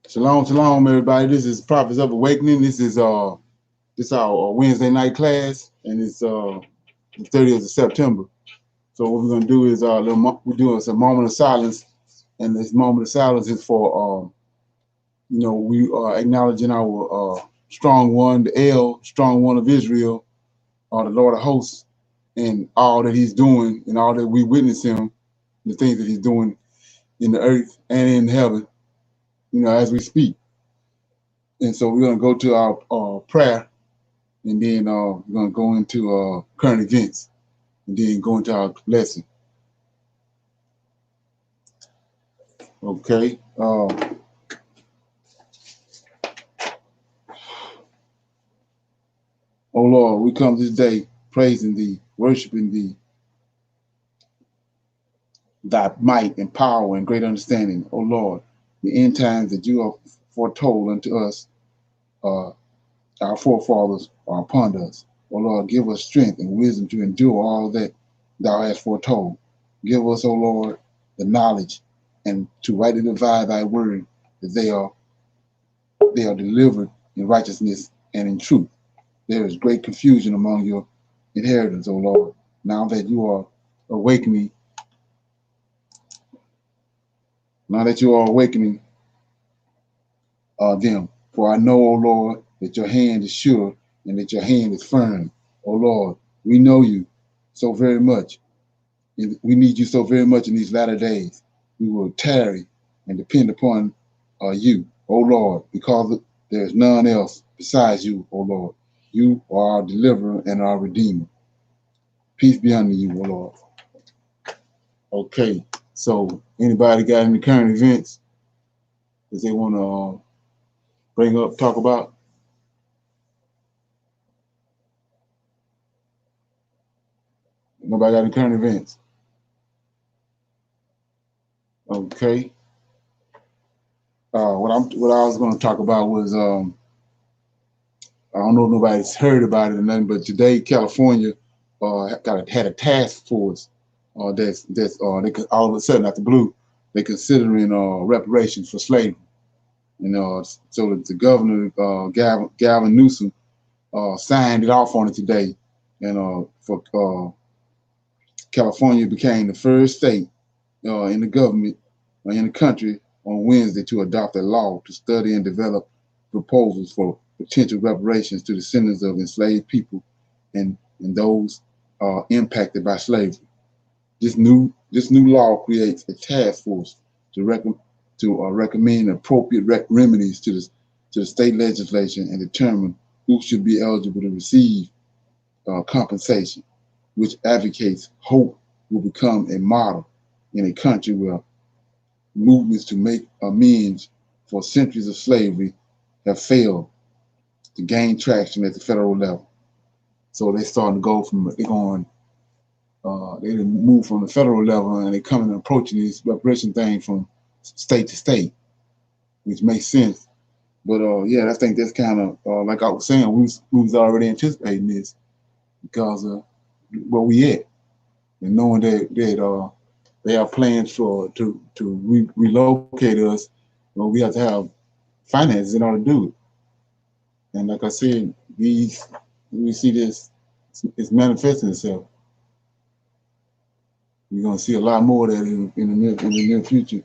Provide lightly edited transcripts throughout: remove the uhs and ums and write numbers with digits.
Shalom, shalom, everybody. This is Prophets of Awakening. This our Wednesday night class, and it's the 30th of September. So what we're gonna do is we're doing a moment of silence, and this moment of silence is for we are acknowledging our strong one, the El, strong one of Israel, the Lord of hosts, and all that He's doing, and all that we witness Him, the things that He's doing in the earth and in heaven, as we speak. And so we're gonna go to our prayer, and then we're gonna go into current events, and then go into our lesson. Okay. Oh Lord, we come this day praising Thee, worshiping Thee, Thy might and power and great understanding. Oh Lord, the end times that You have foretold unto us, our forefathers, are upon us. Oh Lord, give us strength and wisdom to endure all that Thou hast foretold. Give us, oh Lord, the knowledge and to rightly divide Thy word, that they are delivered in righteousness and in truth. There is great confusion among Your inheritance, O Lord. Now that You are awakening, them. For I know, O Lord, that Your hand is sure and that Your hand is firm. O Lord, we know You so very much. We need You so very much in these latter days. We will tarry and depend upon You, O Lord, because there is none else besides You, O Lord. You are our deliverer and our redeemer. Peace be unto You, O Lord. Okay, so anybody got any current events that they want to bring up, talk about? Nobody got any current events? Okay. What I was going to talk about was I don't know if nobody's heard about it or nothing, but today California had a task force that's they all of a sudden out the blue they're considering reparations for slavery. So the governor Gavin Newsom signed it off on it today, and for California became the first state in the government in the country on Wednesday to adopt a law to study and develop proposals for potential reparations to descendants of enslaved people and those impacted by slavery. This new law creates a task force to recommend appropriate remedies to the state legislation and determine who should be eligible to receive compensation, which advocates hope will become a model in a country where movements to make amends for centuries of slavery have failed to gain traction at the federal level. So they're starting to go from they move from the federal level, and they're coming and approaching this reparation thing from state to state, which makes sense. But yeah, I think that's kind of like I was saying, we was already anticipating this because of where we at, and knowing that they have plans to relocate us. We have to have finances in order to do it. And like I said, we see this it's manifesting itself. We're gonna see a lot more of that in the near future.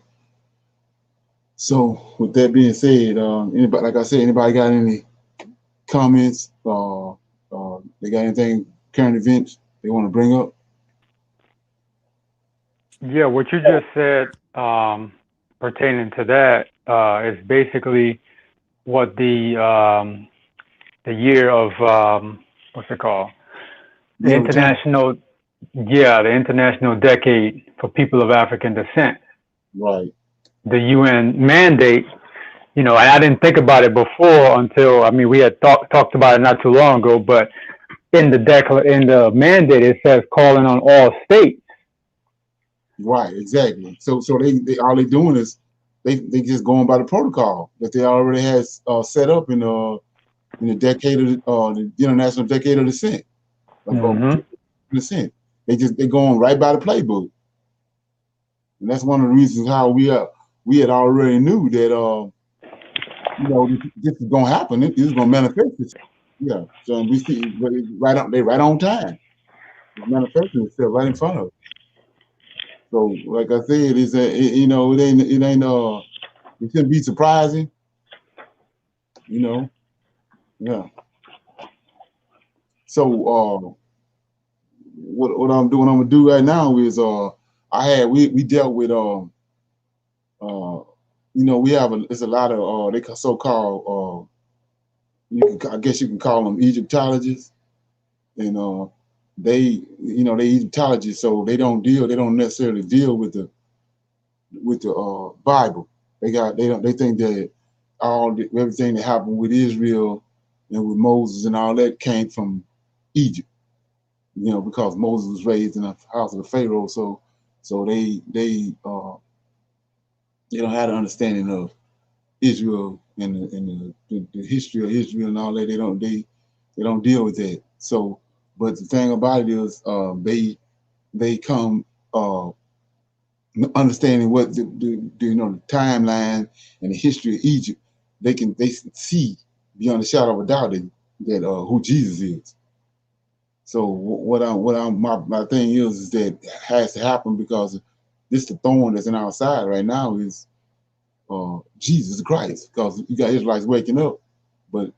So with that being said, anybody, like I said, anybody got any comments? They got anything current events they want to bring up? Yeah, what you just said pertaining to that is basically what the year of what's it called? The Yeah, return. international, yeah, the international decade for people of African descent. Right. The UN mandate, and I didn't think about it before until I mean we had talked about it not too long ago, but in the mandate it says calling on all states. Right. Exactly. So they all they doing is they just going by the protocol that they already has set up in the decade of the international decade of descent of Hmm. descent. They going right by the playbook, and that's one of the reasons how we had already knew that you know, this is gonna happen. This is gonna manifest itself. Yeah. So we see right on, they right on time. It's manifesting itself right in front of us. So, like I said, you know, it shouldn't be surprising. You know, yeah. So, what I'm gonna do right now is we dealt with you know, it's a lot of they so-called I guess you can call them Egyptologists, and they Egyptologists, so they don't necessarily deal with the Bible. They think that everything that happened with Israel and with Moses and all that came from Egypt, you know, because Moses was raised in the house of the Pharaoh, so they don't have an understanding of Israel and the history of Israel and all that. They don't deal with that. So, but the thing about it is, they come understanding what the you know, the timeline and the history of Egypt. They see beyond a shadow of a doubt that who Jesus is. So my thing is that it has to happen because this the thorn that's in our side right now is Jesus Christ, because you got Israelites waking up, but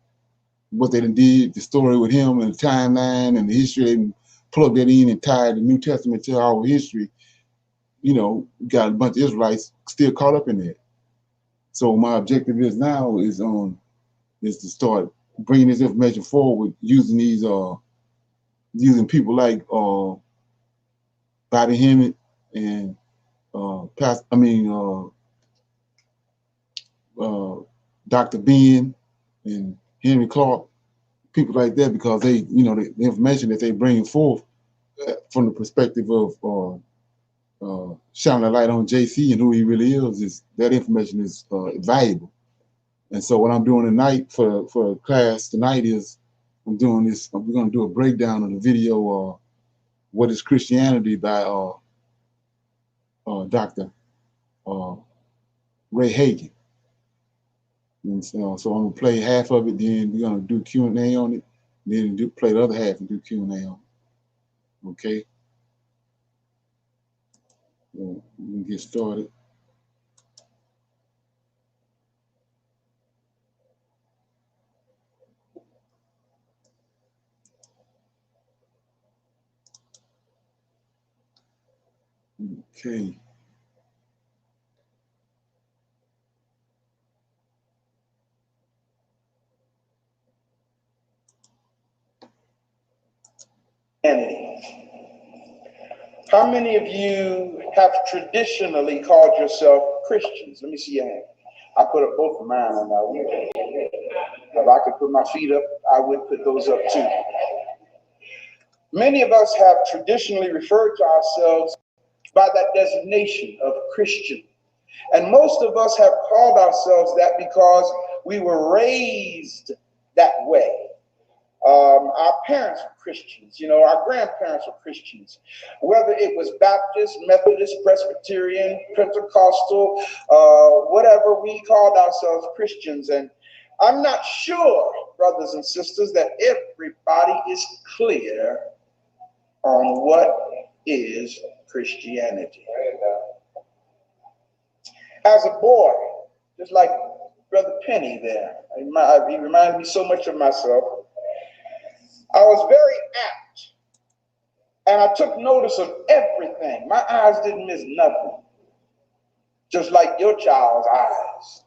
what they did, the story with him and the timeline and the history, and plug that in and tie the New Testament to our history, you know, got a bunch of Israelites still caught up in that. So my objective is now is to start bringing this information forward using using people like Bobby Hemmett and Dr. Ben and Henry Clark, people like that, because they, you know, the information that they bring forth from the perspective of shining a light on JC and who he really is that information is valuable. And so what I'm doing tonight for class tonight is we're going to do a breakdown of the video What is Christianity by Dr. Ray Hagin. And so I'm gonna play half of it, then we're gonna do Q&A on it, then play the other half and do Q&A on it. Okay. So we can get started. Okay. How many of you have traditionally called yourself Christians? Let me see your hand. I put up both of mine on that. If I could put my feet up, I would put those up too. Many of us have traditionally referred to ourselves by that designation of Christian. And most of us have called ourselves that because we were raised that way. Our parents were Christians, you know, our grandparents were Christians, whether it was Baptist, Methodist, Presbyterian, Pentecostal, whatever, we called ourselves Christians. And I'm not sure, brothers and sisters, that everybody is clear on what is Christianity. As a boy, just like Brother Penny there, he reminds me so much of myself. I was very apt, and I took notice of everything. My eyes didn't miss nothing. Just like your child's eyes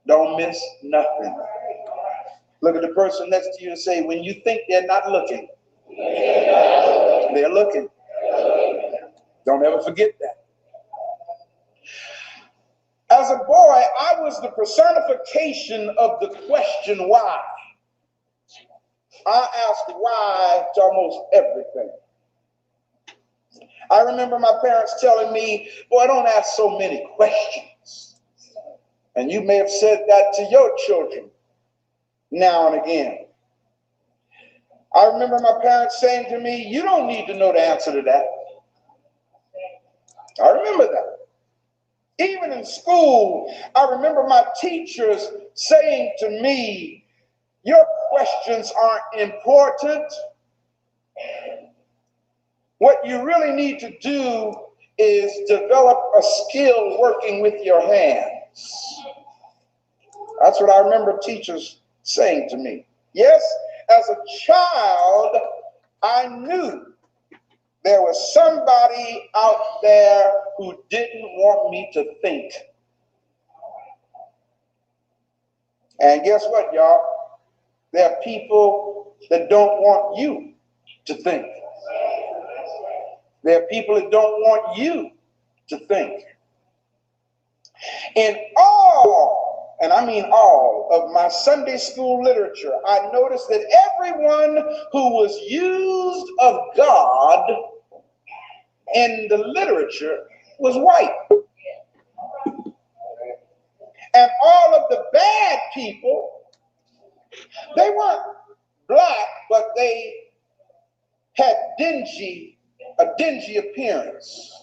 don't miss nothing. Look at the person next to you and say, when you think they're not looking, they're looking. Don't ever forget that. As a boy, I was the personification of the question why. I asked why to almost everything. I remember my parents telling me, boy, don't ask so many questions. And you may have said that to your children now and again. I remember my parents saying to me, you don't need to know the answer to that. I remember that. Even in school, I remember my teachers saying to me, your questions aren't important. What you really need to do is develop a skill working with your hands. That's what I remember teachers saying to me. Yes, as a child, I knew there was somebody out there who didn't want me to think. And guess what, y'all? There are people that don't want you to think. There are people that don't want you to think. In all, and I mean all, of my Sunday school literature, I noticed that everyone who was used of God in the literature was white. And all of the bad people, they weren't black, but they had a dingy appearance.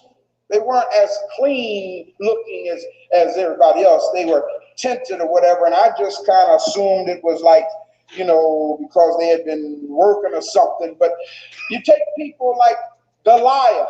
They weren't as clean looking as everybody else. They were tinted or whatever, and I just kind of assumed it was like, you know, because they had been working or something. But you take people like Goliath.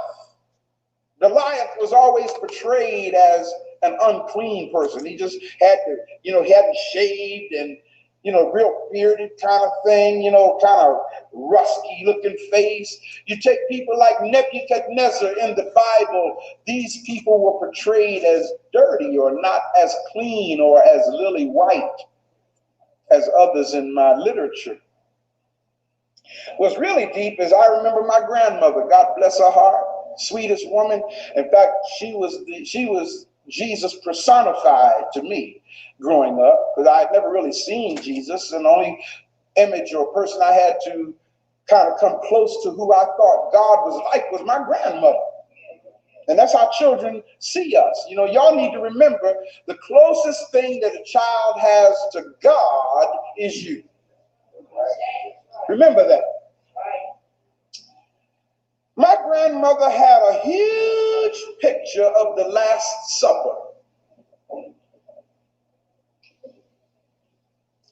Goliath was always portrayed as an unclean person. He just had to, you know, he hadn't shaved and, you know, real bearded kind of thing, you know, kind of rusty looking face. You take people like Nebuchadnezzar in the Bible, these people were portrayed as dirty or not as clean or as lily white as others in my literature. What's really deep is I remember my grandmother, God bless her heart, sweetest woman. In fact, she was Jesus personified to me growing up, because I had never really seen Jesus, and the only image or person I had to kind of come close to who I thought God was like was my grandmother. And that's how children see us. You know, y'all need to remember the closest thing that a child has to God is you. Remember that. My grandmother had a huge picture of the Last Supper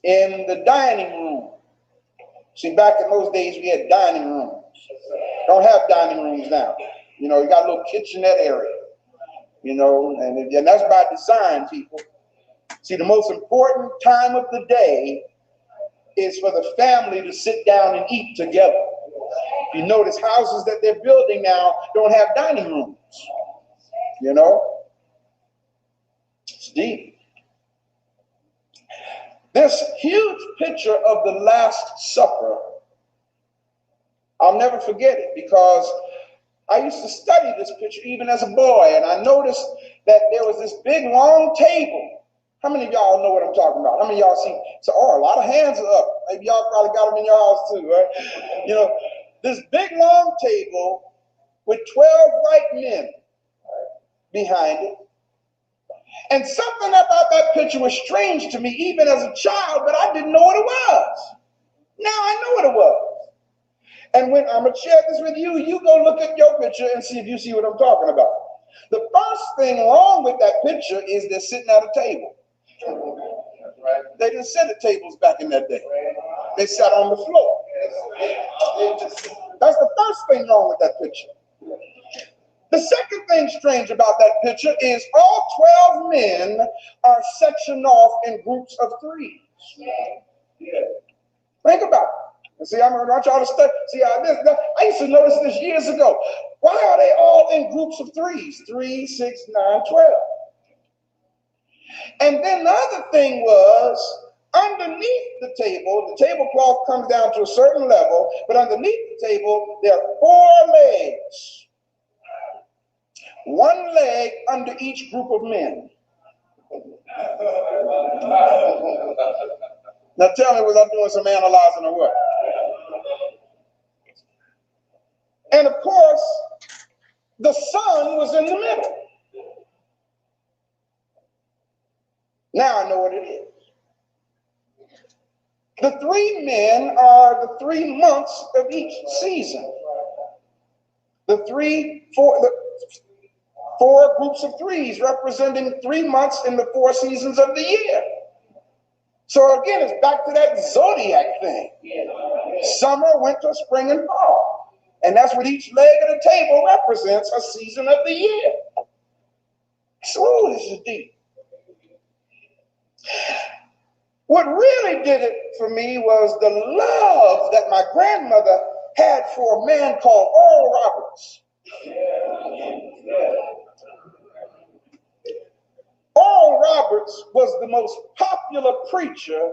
in the dining room. See, back in those days, we had dining rooms. Don't have dining rooms now. You know, you got a little kitchenette area, you know, and that's by design, people. See, the most important time of the day is for the family to sit down and eat together. If you notice, houses that they're building now don't have dining rooms, you know. It's deep. This huge picture of the Last Supper, I'll never forget it, because I used to study this picture even as a boy, and I noticed that there was this big long table. How many of y'all know what I'm talking about? How many of y'all see? So, a lot of hands are up. Maybe y'all probably got them in your house too, right? You know, this big long table with 12 white men behind it. And something about that picture was strange to me even as a child, but I didn't know what it was. Now I know what it was. And when I'm going to share this with you, you go look at your picture and see if you see what I'm talking about. The first thing wrong with that picture is they're sitting at a table. They didn't sit at tables back in that day. They sat on the floor. That's the first thing wrong with that picture. The second thing strange about that picture is all 12 men are sectioned off in groups of 3. Think about it. And see, I want y'all to study. See, I used to notice this years ago. Why are they all in groups of 3s? 3, 6, 9, 12. And then the other thing was, underneath the tablecloth comes down to a certain level, but underneath the table, there are 4 legs. 1 leg under each group of men. Now tell me, was I doing some analyzing or what? And of course, the sun was in the middle. Now I know what it is. The 3 men are the 3 months of each season. The 4 groups of 3s representing 3 months in the 4 seasons of the year. So again, it's back to that zodiac thing. Summer, winter, spring, and fall. And that's what each leg of the table represents, a season of the year. So this is deep. What really did it for me was the love that my grandmother had for a man called Oral Roberts. Oral Roberts was the most popular preacher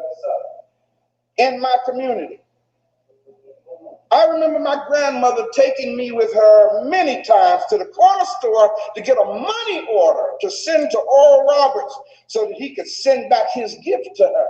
in my community. I remember my grandmother taking me with her many times to the corner store to get a money order to send to Oral Roberts so that he could send back his gift to her.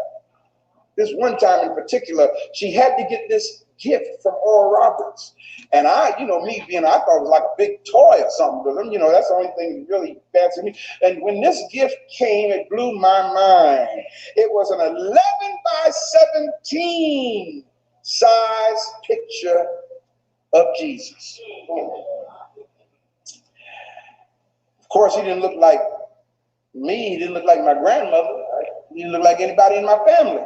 This one time in particular, she had to get this gift from Oral Roberts. And I, me being, I thought it was like a big toy or something, because, that's the only thing that really fancy me. And when this gift came, it blew my mind. It was an 11 by 17 size picture of Jesus. Of course, he didn't look like me. He didn't look like my grandmother. He didn't look like anybody in my family.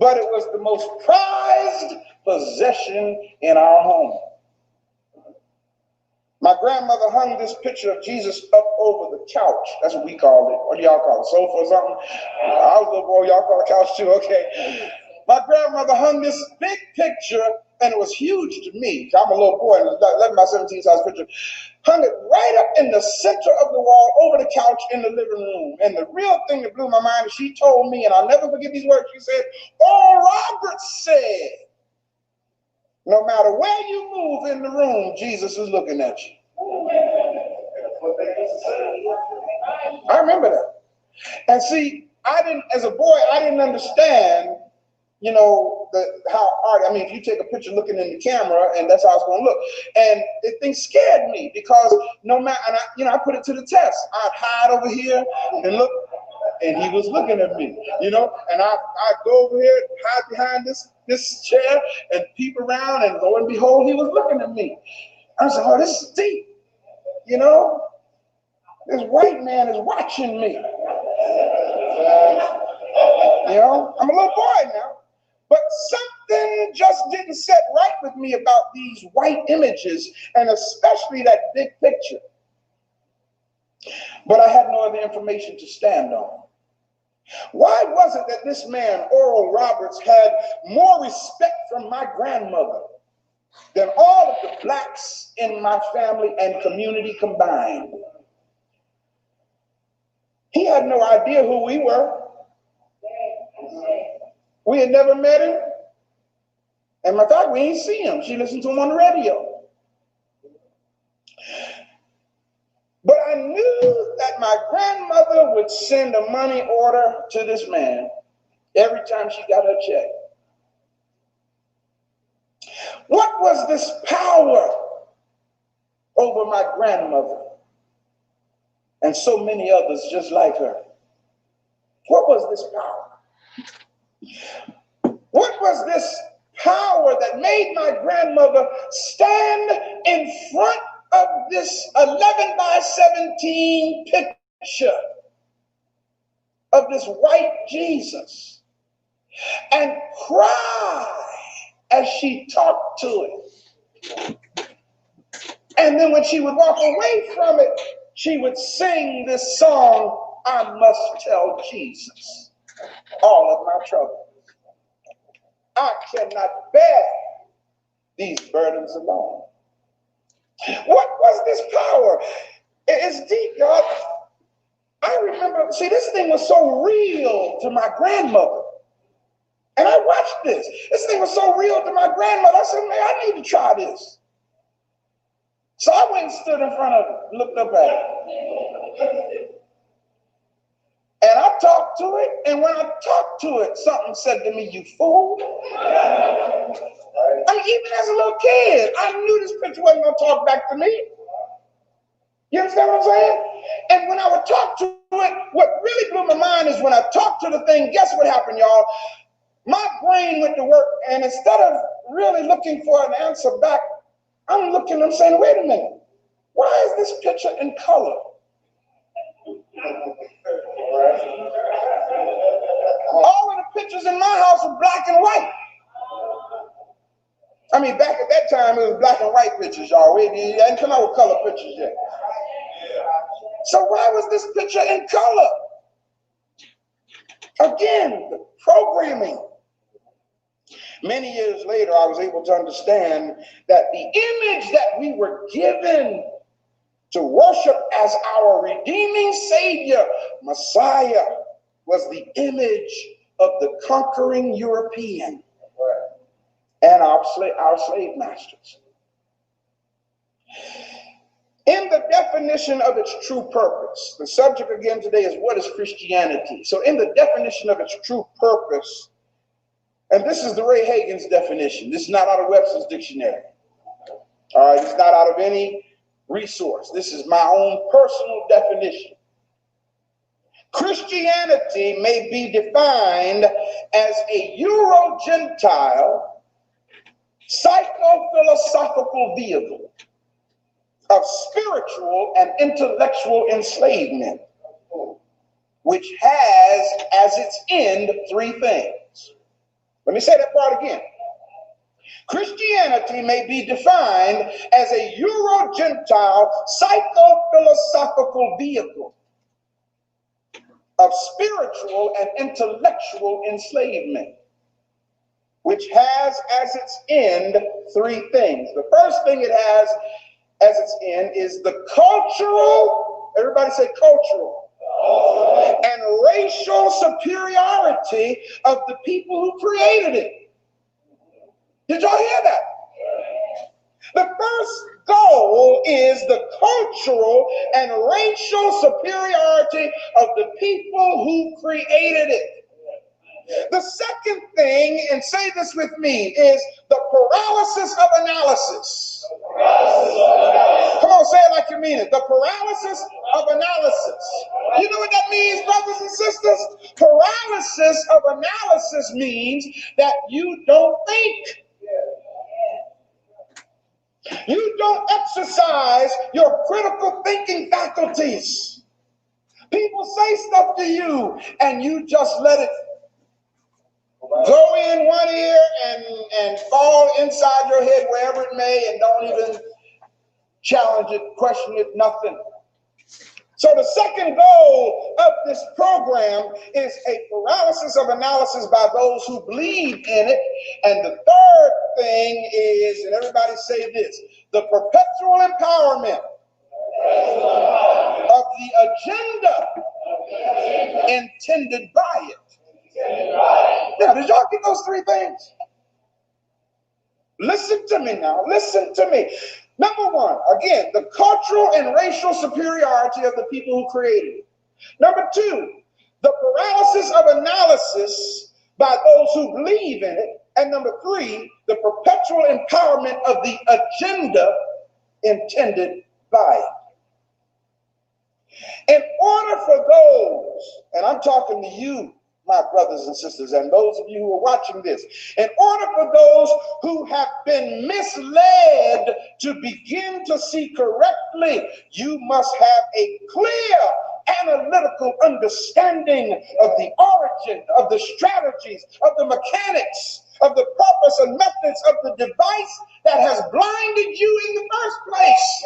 But it was the most prized possession in our home. My grandmother hung this picture of Jesus up over the couch. That's what we called it. What do y'all call it? Sofa or something? I was a little boy. Y'all call it couch too? Okay. My grandmother hung this big picture, and it was huge to me. I'm a little boy, and it was 11 by 17 size picture. Hung it right up in the center of the wall over the couch in the living room. And the real thing that blew my mind is she told me, and I'll never forget these words, she said, Oral Roberts said, no matter where you move in the room, Jesus is looking at you. I remember that. And see, as a boy, I didn't understand, how art, if you take a picture looking in the camera, and that's how it's going to look. And the thing scared me because no matter, and I put it to the test. I'd hide over here and look, and he was looking at me, and I'd go over here, hide behind this chair and peep around, and lo and behold, he was looking at me. I said, oh, this is deep, this white man is watching me. I'm a little boy now. But something just didn't set right with me about these white images, and especially that big picture. But I had no other information to stand on. Why was it that this man, Oral Roberts, had more respect from my grandmother than all of the blacks in my family and community combined? He had no idea who we were. We had never met him. And in fact, we ain't see him. She listened to him on the radio. But I knew that my grandmother would send a money order to this man every time she got her check. What was this power over my grandmother and so many others just like her? What was this power? What was this power that made my grandmother stand in front of this 11 by 17 picture of this white Jesus and cry as she talked to it? And then when she would walk away from it, she would sing this song, I must tell Jesus all of my troubles. I cannot bear these burdens alone. What was this power? It's deep, God. I remember, see, this thing was so real to my grandmother. And I watched this. This thing was so real to my grandmother. I said, man, I need to try this. So I went and stood in front of it, looked up at it. And I talked to it, and when I talked to it, something said to me, you fool. Even as a little kid, I knew this picture wasn't going to talk back to me. You understand what I'm saying? And when I would talk to it, what really blew my mind is when I talked to the thing, guess what happened, y'all? My brain went to work, and instead of really looking for an answer back, I'm saying, wait a minute. Why is this picture in color? All of the pictures in my house are black and white. I mean, back at that time, it was black and white pictures, y'all. We hadn't come out with color pictures yet. So why was this picture in color? Again, the programming. Many years later, I was able to understand that the image that we were given to worship as our redeeming Savior, Messiah, was the image of the conquering European and our slave masters. In the definition of its true purpose, the subject again today is what is Christianity? So in the definition of its true purpose, and this is the Ray Hagen's definition. This is not out of Webster's dictionary. All right, it's not out of any resource. This is my own personal definition. Christianity may be defined as a Euro-Gentile psycho-philosophical vehicle of spiritual and intellectual enslavement, which has as its end three things. Let me say that part again. Christianity may be defined as a Euro-Gentile psycho-philosophical vehicle of spiritual and intellectual enslavement, which has as its end three things. The first thing it has as its end is the cultural, everybody say cultural, and racial superiority of the people who created it. Did y'all hear that? The first goal is the cultural and racial superiority of the people who created it. The second thing, and say this with me, is the paralysis of analysis. Come on, say it like you mean it. The paralysis of analysis. You know what that means, brothers and sisters? Paralysis of analysis means that you don't think. You don't exercise your critical thinking faculties. People say stuff to you and you just let it go in one ear and fall inside your head wherever it may, and don't even challenge it, question it, nothing. So the second goal of this program is a paralysis of analysis by those who believe in it. And the third thing is, and everybody say this, the perpetual empowerment of the agenda intended by it. Now, did y'all get those three things? Listen to me now. Listen to me. Number one, again, the cultural and racial superiority of the people who created it. Number two, the paralysis of analysis by those who believe in it. And number three, the perpetual empowerment of the agenda intended by it. In order for those, and I'm talking to you, my brothers and sisters, and those of you who are watching this, in order for those who have been misled to begin to see correctly, you must have a clear analytical understanding of the origin, of the strategies, of the mechanics, of the purpose and methods of the device that has blinded you in the first place.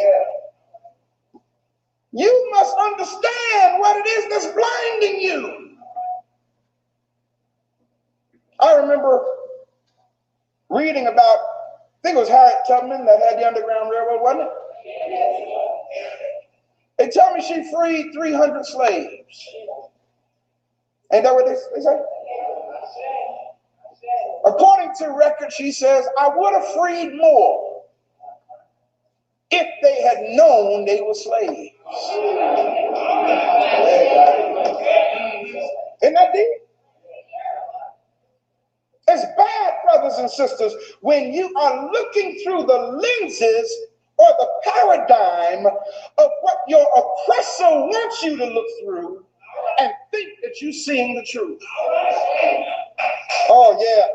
You must understand what it is that's blinding you. I remember reading about, I think it was Harriet Tubman that had the Underground Railroad, wasn't it? They tell me she freed 300 slaves. Ain't that what they say? According to record, she says, I would have freed more if they had known they were slaves. Isn't that deep? It's bad, brothers and sisters, when you are looking through the lenses or the paradigm of what your oppressor wants you to look through and think that you're seeing the truth. Oh, yeah.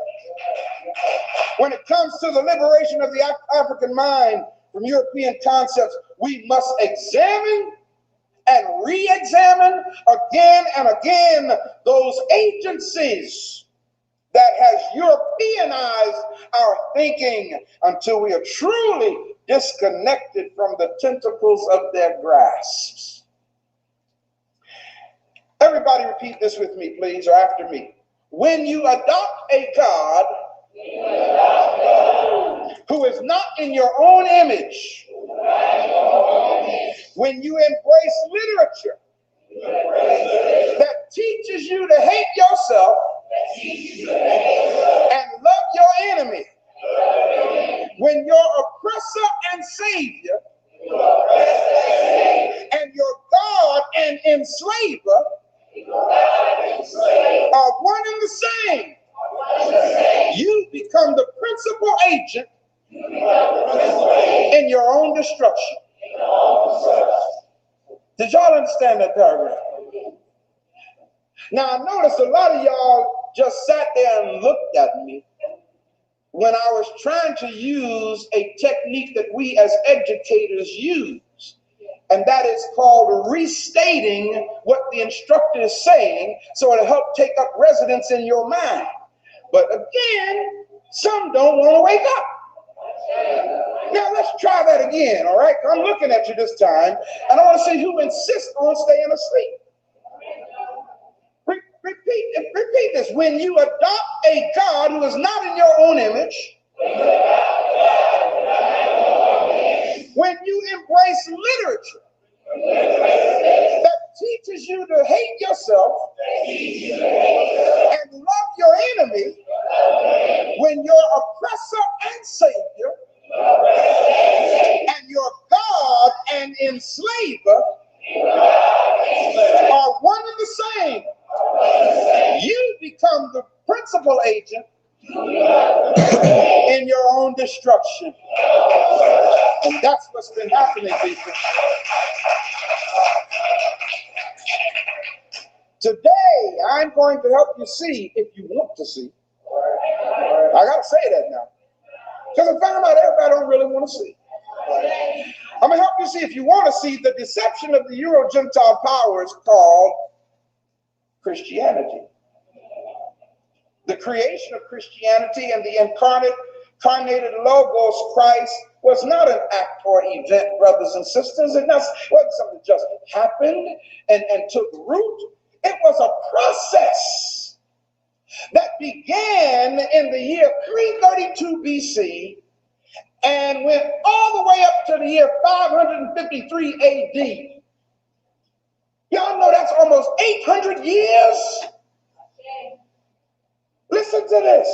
When it comes to the liberation of the African mind from European concepts, we must examine and re-examine again and again those agencies that has Europeanized our thinking until we are truly disconnected from the tentacles of their grasps. Everybody repeat this with me, please, or after me. When you adopt a God who is not in your own image, when you embrace literature that teaches you to hate yourself and love your enemy, when your oppressor and savior and your God and enslaver are one and the same, you become the principal agent in your own destruction. Did y'all understand that paragraph? Now, I noticed a lot of y'all just sat there and looked at me when I was trying to use a technique that we as educators use, and that is called restating what the instructor is saying so it'll help take up residence in your mind. But again, some don't want to wake up. Now let's try that again, all right? I'm looking at you this time, and I want to see who insists on staying asleep. Repeat this. When you adopt a God who is not in your own image, when you embrace literature that teaches you to hate yourself and love your enemy, when your oppressor and savior and your God and enslaver are one and the same, you become the principal agent in your own destruction. And that's what's been happening, people. Today, I'm going to help you see, if you want to see. I got to say that now, because I found out everybody don't really want to see. I'm going to help you see, if you want to see, the deception of the Euro-Gentile powers called Christianity. The creation of Christianity and the incarnated Logos Christ was not an act or event, brothers and sisters. It wasn't something that just happened and took root. It was a process that began in the year 332 BC and went all the way up to the year 553 AD. Y'all know that's almost 800 years. Listen to this.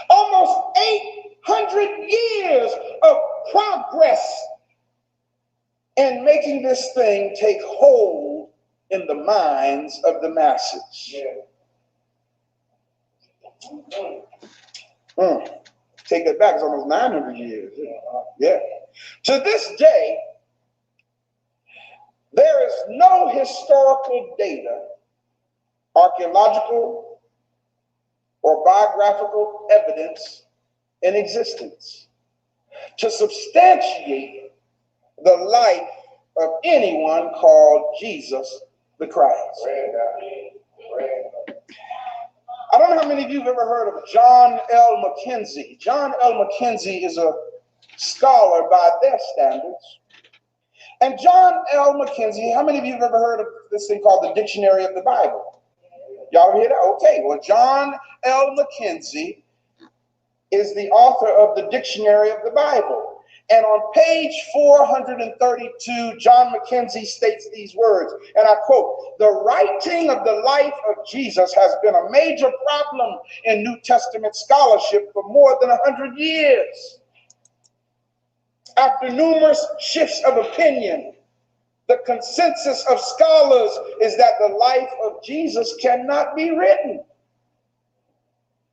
Almost 800 years of progress in making this thing take hold in the minds of the masses. Take it back, it's almost 900 years. Yeah. To this day, there is no historical data, archaeological or biographical evidence in existence to substantiate the life of anyone called Jesus the Christ. I don't know how many of you have ever heard of John L. Mackenzie. John L. Mackenzie is a scholar by their standards. And John L. Mackenzie, how many of you have ever heard of this thing called the Dictionary of the Bible? Y'all hear that? Okay, well, John L. Mackenzie is the author of the Dictionary of the Bible. And on page 432, John Mackenzie states these words, and I quote, "The writing of the life of Jesus has been a major problem in New Testament scholarship for more than 100 years. After numerous shifts of opinion, the consensus of scholars is that the life of Jesus cannot be written.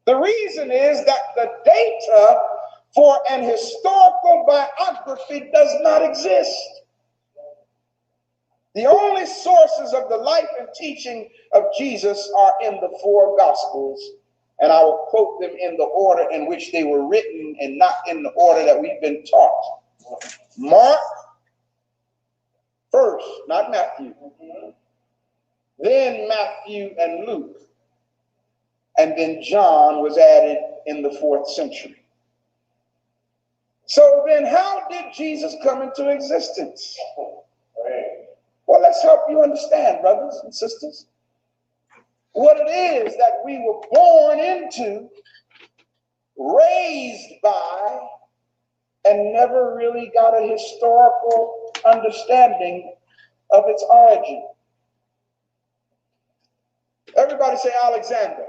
The reason is that the data for an historical biography does not exist. The only sources of the life and teaching of Jesus are in the four Gospels, and I will quote them in the order in which they were written and not in the order that we've been taught. Mark first, not Matthew. Then Matthew and Luke. And then John was added in the 4th century. So then how did Jesus come into existence? Well, let's help you understand, brothers and sisters, what it is that we were born into, raised by, and never really got a historical understanding of its origin. Everybody say Alexander.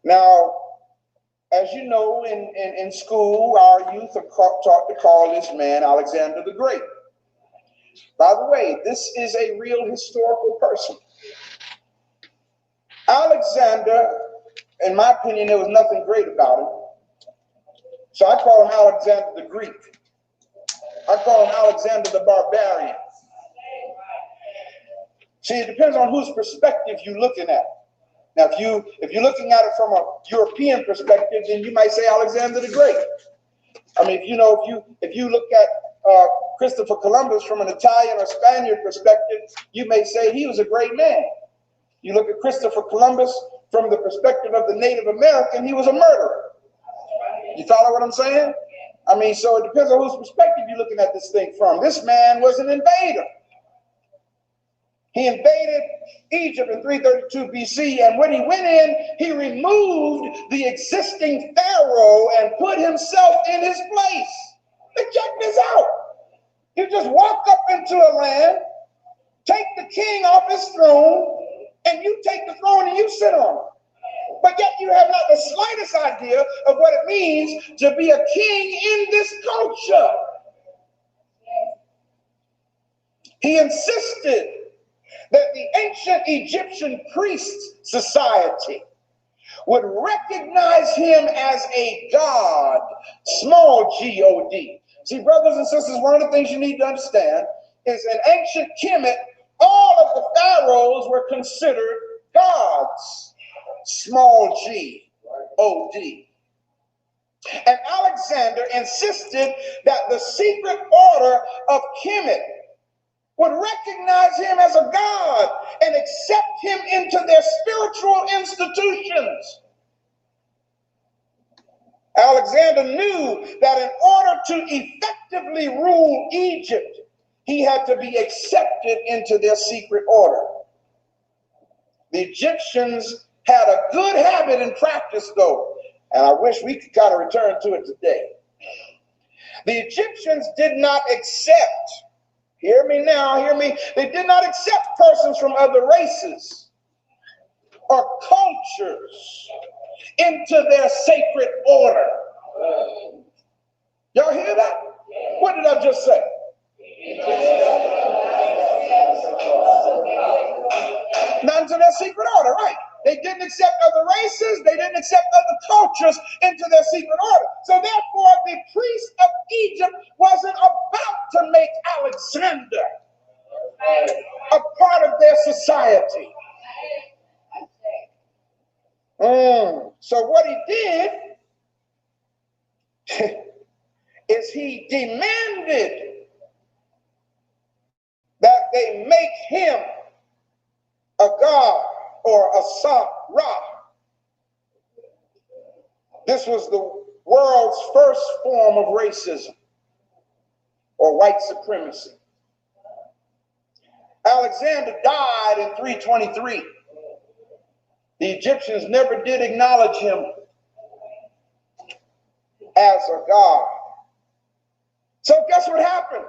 Now, as you know, in school, our youth are taught to call this man Alexander the Great. By the way, this is a real historical person. Alexander, in my opinion, there was nothing great about him. So I call him Alexander the Greek. I call him Alexander the Barbarian. See, it depends on whose perspective you're looking at. Now, if you're looking at it from a European perspective, then you might say Alexander the Great. I mean, if you look at Christopher Columbus from an Italian or Spaniard perspective, you may say he was a great man. You look at Christopher Columbus from the perspective of the Native American, he was a murderer. You follow what I'm saying? I mean, so it depends on whose perspective you're looking at this thing from. This man was an invader. He invaded Egypt in 332 BC, and when he went in, he removed the existing pharaoh and put himself in his place. Now check this out. You just walk up into a land, take the king off his throne, and you take the throne and you sit on it. But yet you have not the slightest idea of what it means to be a king in this culture. He insisted that the ancient Egyptian priest society would recognize him as a god, small G-O-D. See, brothers and sisters, one of the things you need to understand is in ancient Kemet, all of the pharaohs were considered gods, small G-O-D. And Alexander insisted that the secret order of Kemet would recognize him as a god and accept him into their spiritual institutions. Alexander knew that in order to effectively rule Egypt, he had to be accepted into their secret order. The Egyptians had a good habit in practice, though, and I wish we could kind of return to it today. The Egyptians did not accept, hear me now, hear me, they did not accept persons from other races or cultures into their sacred order. Y'all hear that? What did I just say? Not into their secret order, right? They didn't accept other races. They didn't accept other cultures into their secret order. So therefore, the priest of Egypt wasn't about to make Alexander a part of their society. So what he did is he demanded that they make him a god or a Sa-Ra. This was the world's first form of racism or white supremacy. Alexander died in 323. The Egyptians never did acknowledge him as a god. So guess what happened?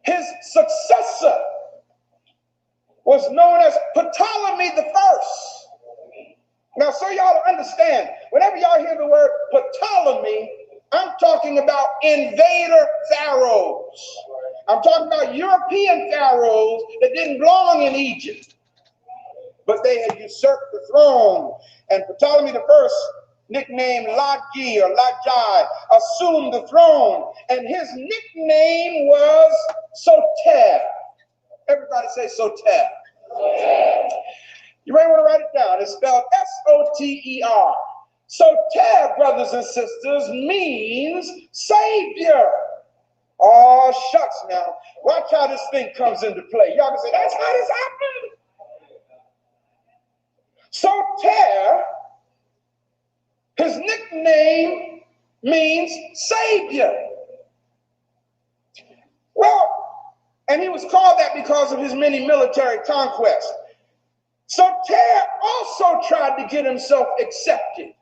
His successor was known as Ptolemy the First. Now, so y'all understand, whenever y'all hear the word Ptolemy, I'm talking about invader pharaohs. I'm talking about European pharaohs that didn't belong in Egypt, but they had usurped the throne. And Ptolemy the First, nicknamed Lagi or Lagi, assumed the throne, and his nickname was Soter. Everybody say Soter. You might want to write it down. It's spelled S-O-T-E-R. So Ter, brothers and sisters, means Savior. Oh, shucks now. Watch how this thing comes into play. Y'all can say, that's how this happened. So Ter, his nickname means Savior. Well, and he was called that because of his many military conquests. So Ter also tried to get himself accepted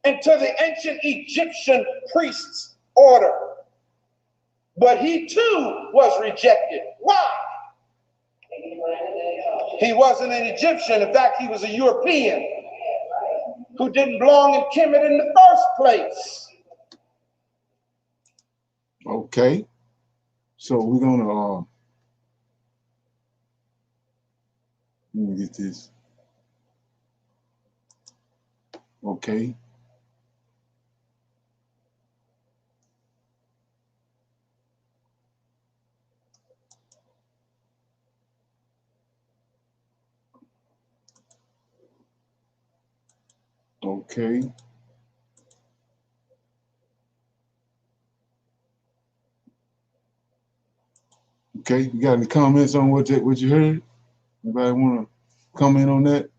into the ancient Egyptian priests' order. But he too was rejected. Why? He wasn't an Egyptian. In fact, he was a European who didn't belong in Kemet in the first place. Okay. So we're gonna let me get this. Okay. Okay. Okay. You got any comments on what you heard? Anybody want to comment on that?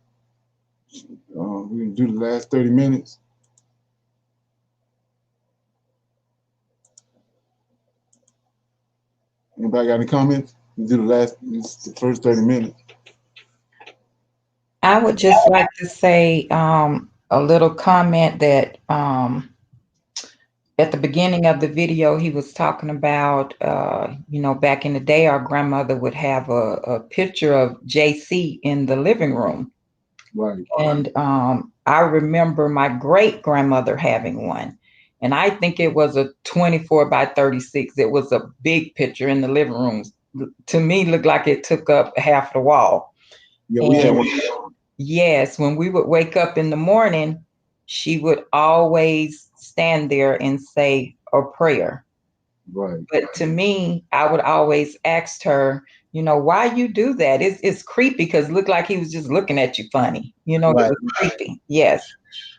We're gonna do the last 30 minutes. Anybody got any comments? We do the first 30 minutes. I would just like to say a little comment that at the beginning of the video, he was talking about, back in the day, our grandmother would have a picture of JC in the living room. Right. And I remember my great grandmother having one. And I think it was a 24 by 36. It was a big picture in the living room. To me, looked like it took up half the wall. Yeah, we had one. Yes, when we would wake up in the morning, she would always stand there and say a prayer. Right. But to me, I would always ask her, why you do that? It's creepy because it looked like he was just looking at you funny. Right. It was creepy. Yes.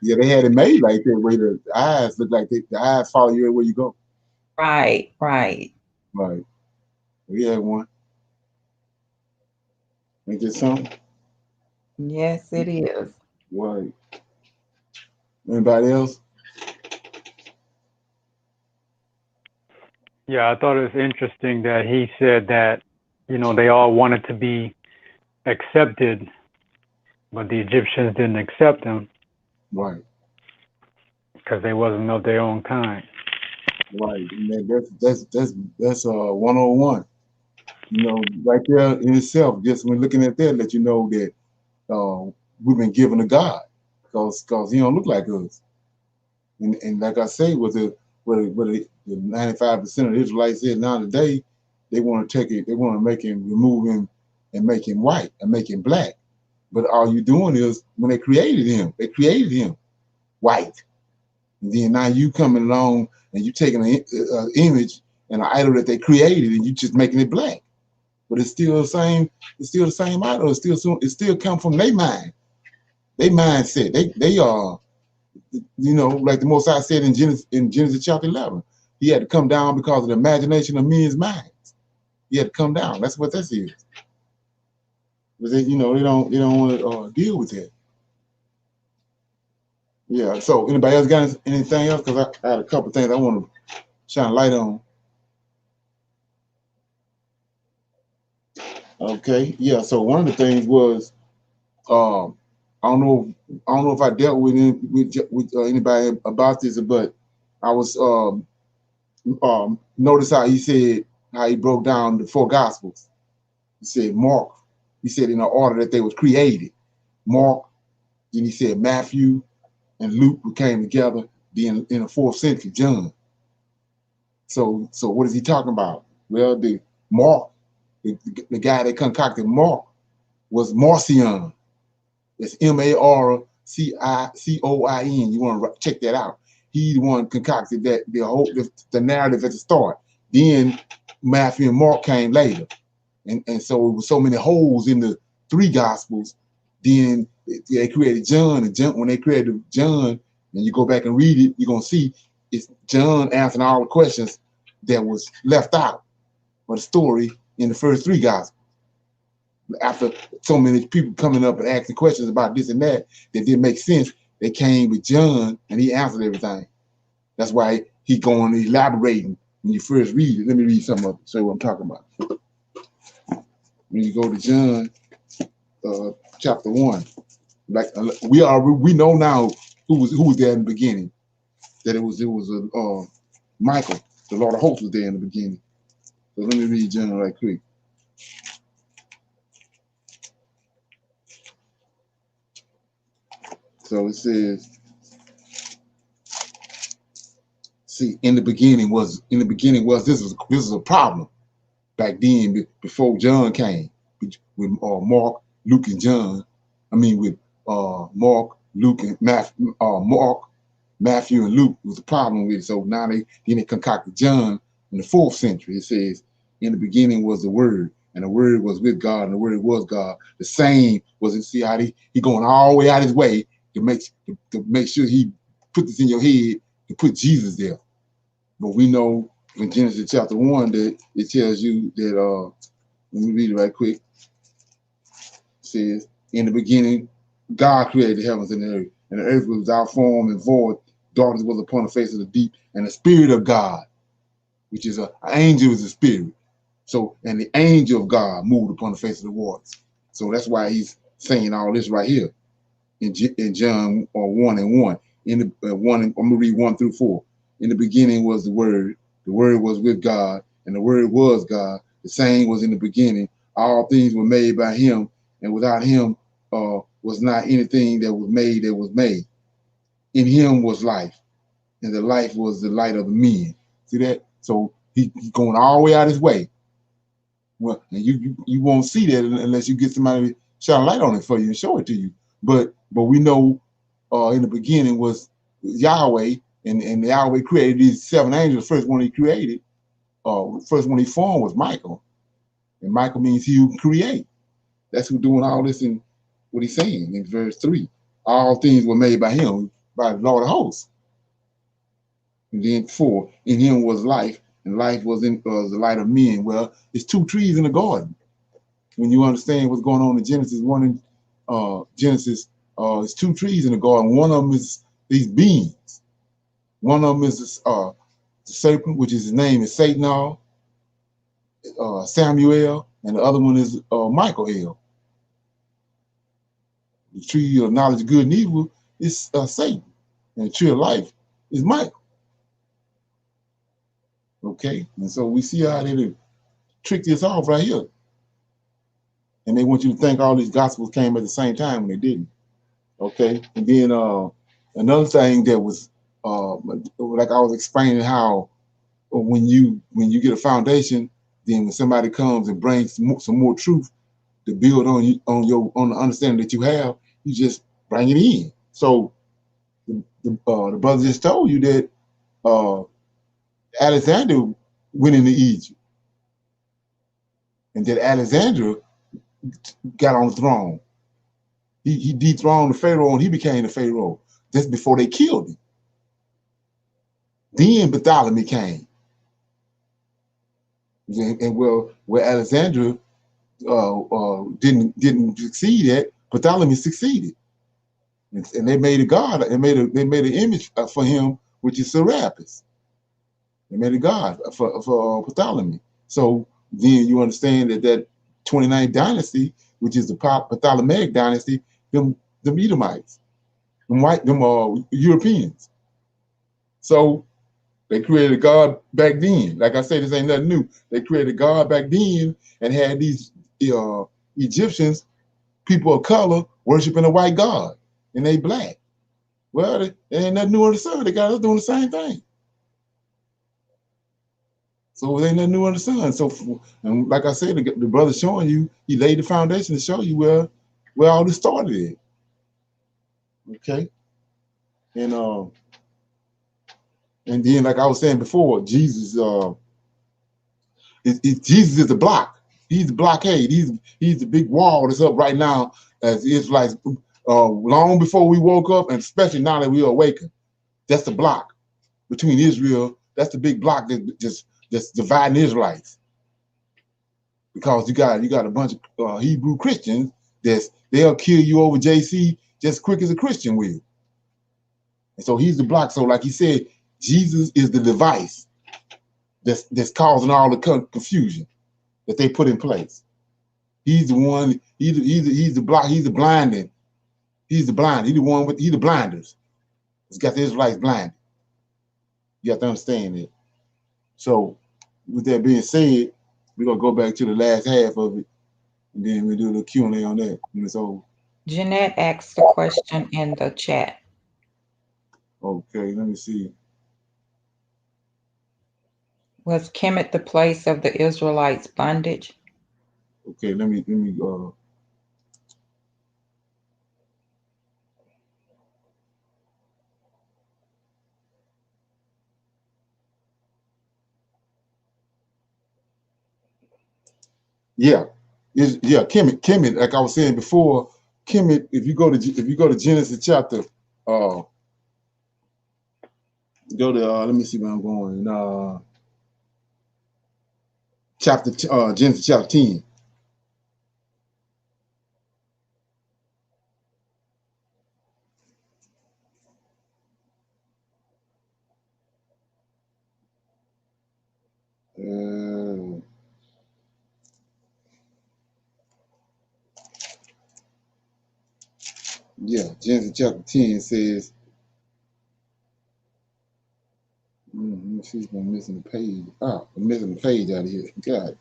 Yeah, they had it made like that where the eyes look like the eyes follow you everywhere you go. Right, right. Right. We had one. Ain't that something? Yes, it is. Right. Anybody else? Yeah, I thought it was interesting that he said that, they all wanted to be accepted, but the Egyptians didn't accept them. Right. Because they wasn't of their own kind. Right. And that's 101. Right there in itself, just when looking at that, let you know that we've been given to God, because he don't look like us. And like I say, with the 95% of the Israelites here now today, they want to take it, they want to remove him and make him white and make him black. But all you doing is, when they created him white. And then now you coming along and you taking an image and an idol that they created and you just making it black. But it's still the same. It's still the same idol. It still come from their mind, their mindset. They are, like the Most High said in Genesis chapter 11, he had to come down because of the imagination of men's minds. He had to come down. That's what this is. But they don't want to deal with it. Yeah. So anybody else got anything else? Because I had a couple things I want to shine a light on. Okay. Yeah. So one of the things was, I don't know if I dealt with anybody about this, but I was notice how he broke down the four gospels. He said Mark. He said in the order that they was created. Mark. Then he said Matthew and Luke came together. Then in the 4th century, John. So what is he talking about? Well, the Mark, the guy that concocted Mark was Marcion. It's Marcicoin. You want to check that out. He the one concocted that the narrative at the start. Then Matthew and Mark came later, and so it was so many holes in the 3 gospels. Then they created John, and John, when they created John, and you go back and read it, you're gonna see it's John answering all the questions that was left out of the story in the first 3 gospels. After so many people coming up and asking questions about this and that didn't make sense, they came with John and he answered everything. That's why he going elaborating when you first read it. Let me read some of it, show you what I'm talking about. When you go to John chapter 1, like we know now who was there in the beginning. That it was Michael, the Lord of Hosts, was there in the beginning. So let me read John right quick. So it says, see, in the beginning was this was a problem back then before John came with Mark, Luke, and John. I mean with Mark, Luke, and Mark, Matthew, and Luke was a problem with it. So now they concocted John in the 4th century. It says, in the beginning was the Word, and the Word was with God, and the Word was God. The same was it. See how he going all the way out his way to make sure he put this in your head to put Jesus there. But we know in Genesis chapter 1 that it tells you that let me read it right quick. It says, in the beginning, God created the heavens and the earth was without form and void. Darkness was upon the face of the deep, and the Spirit of God, which is an angel, is a spirit. So, and the angel of God moved upon the face of the waters. So that's why he's saying all this right here in John 1:1. In the 1, I'm gonna read 1 through 4. In the beginning was the Word was with God, and the Word was God. The same was in the beginning. All things were made by him, and without him was not anything that was made. In him was life, and the life was the light of the men. See that? So he's going all the way out his way. Well, and you won't see that unless you get somebody to shine a light on it for you and show it to you. But we know in the beginning was Yahweh, and Yahweh created these 7 angels. The first one he created, first one he formed was Michael. And Michael means he who create. That's who's doing all this in what he's saying in verse 3. All things were made by him, by the Lord of Hosts. And then 4, in him was life, and life was the light of men. Well, it's 2 trees in the garden. When you understand what's going on in Genesis 1 and Genesis, it's 2 trees in the garden. One of them is these beings. One of them is the serpent, which is his name is Satan, Samuel, and the other one is Michael. The tree of knowledge of good and evil is Satan, and the tree of life is Michael. Okay, and so we see how they trick this off right here. And they want you to think all these gospels came at the same time when they didn't. Okay, and then another thing that was like I was explaining how when you get a foundation, then when somebody comes and brings some more truth to build on the understanding that you have, you just bring it in. So the brother just told you that Alexander went into Egypt, and that Alexander got on the throne. He dethroned the Pharaoh, and he became the Pharaoh. Just before they killed him. Then Bartholomew came, and where Alexander didn't succeed at, Bartholomew succeeded, and they made a god. They made an image for him, which is Serapis. They made a god for Bartholomew. So then you understand that 29th dynasty, which is the Ptolemaic dynasty, them Edomites, them Europeans. So they created a god back then. Like I said, this ain't nothing new. They created a god back then and had these Egyptians, people of color, worshiping a white god, and they black. Well, they ain't nothing new under the sun. They got us doing the same thing. So it ain't nothing new under the sun. So, and like I said, the brother showing you, he laid the foundation to show you where all this started at. Okay, and then like I was saying before, Jesus, Jesus is the block. He's the blockade. He's the big wall that's up right now as the Israelites long before we woke up, and especially now that we are awakened. That's the block between Israel. That's the big block that just dividing Israelites. Because you got a bunch of Hebrew Christians they'll kill you over JC just quick as a Christian will. And so he's the block. So like he said, Jesus is the device that's causing all the confusion that they put in place. He's the one. He's the block. He's the blinding. He's the blind. He's the blinders. He's got the Israelites blinded. You have to understand it. So with that being said, we're gonna go back to the last half of it, and then we'll do the Q&A on that. And it's over. Jeanette asked a question in the chat. Okay, let me see. Was Kemet the place of the Israelites' bondage? Okay, let me Kemet, like I was saying before, Kemet, if you go to Genesis chapter, go to let me see where I'm going. Genesis chapter 10. Genesis chapter 10 says, let me see if I'm missing a page. I'm missing a page out of here. God.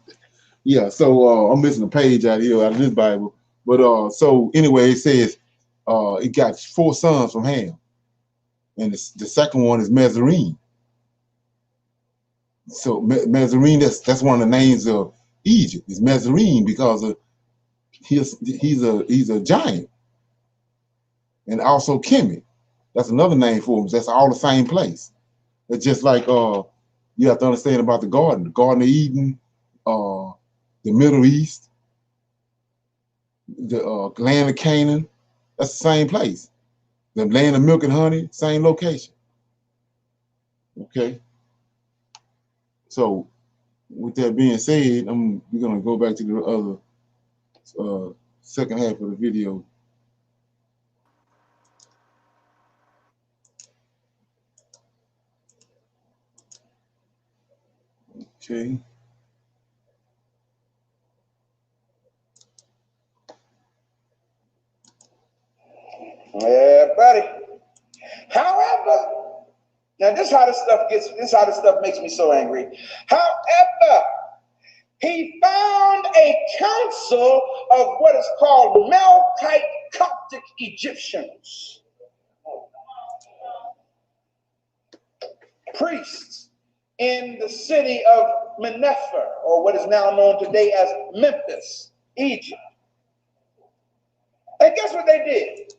Yeah, so I'm missing a page out of here out of this Bible. But so anyway, it says it got 4 sons from Ham. And the second one is Mezarine. So Mezarine, that's one of the names of Egypt. It's Mezarine because of he's a giant. And also Kemet. That's another name for him. That's all the same place. It's just like you have to understand about the Garden of Eden, the Middle East, the land of Canaan. That's the same place. The land of milk and honey, same location. Okay. So with that being said, we're gonna go back to the other second half of the video. Okay. Yeah, buddy. However, now this is how this stuff makes me so angry. However, he found a council of what is called Melkite Coptic Egyptians, priests in the city of Menepher, or what is now known today as Memphis, Egypt. And guess what they did?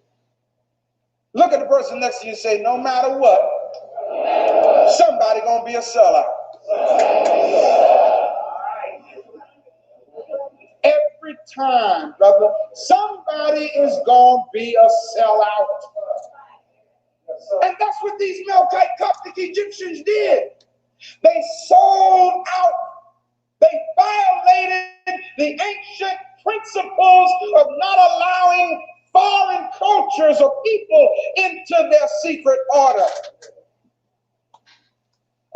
Look at the person next to you and say, no matter what, somebody gonna be a sellout. Every time, brother, somebody is gonna be a sellout. And that's what these Melkite Coptic Egyptians did. They sold out. They violated the ancient principles of not allowing foreign cultures or people into their secret order.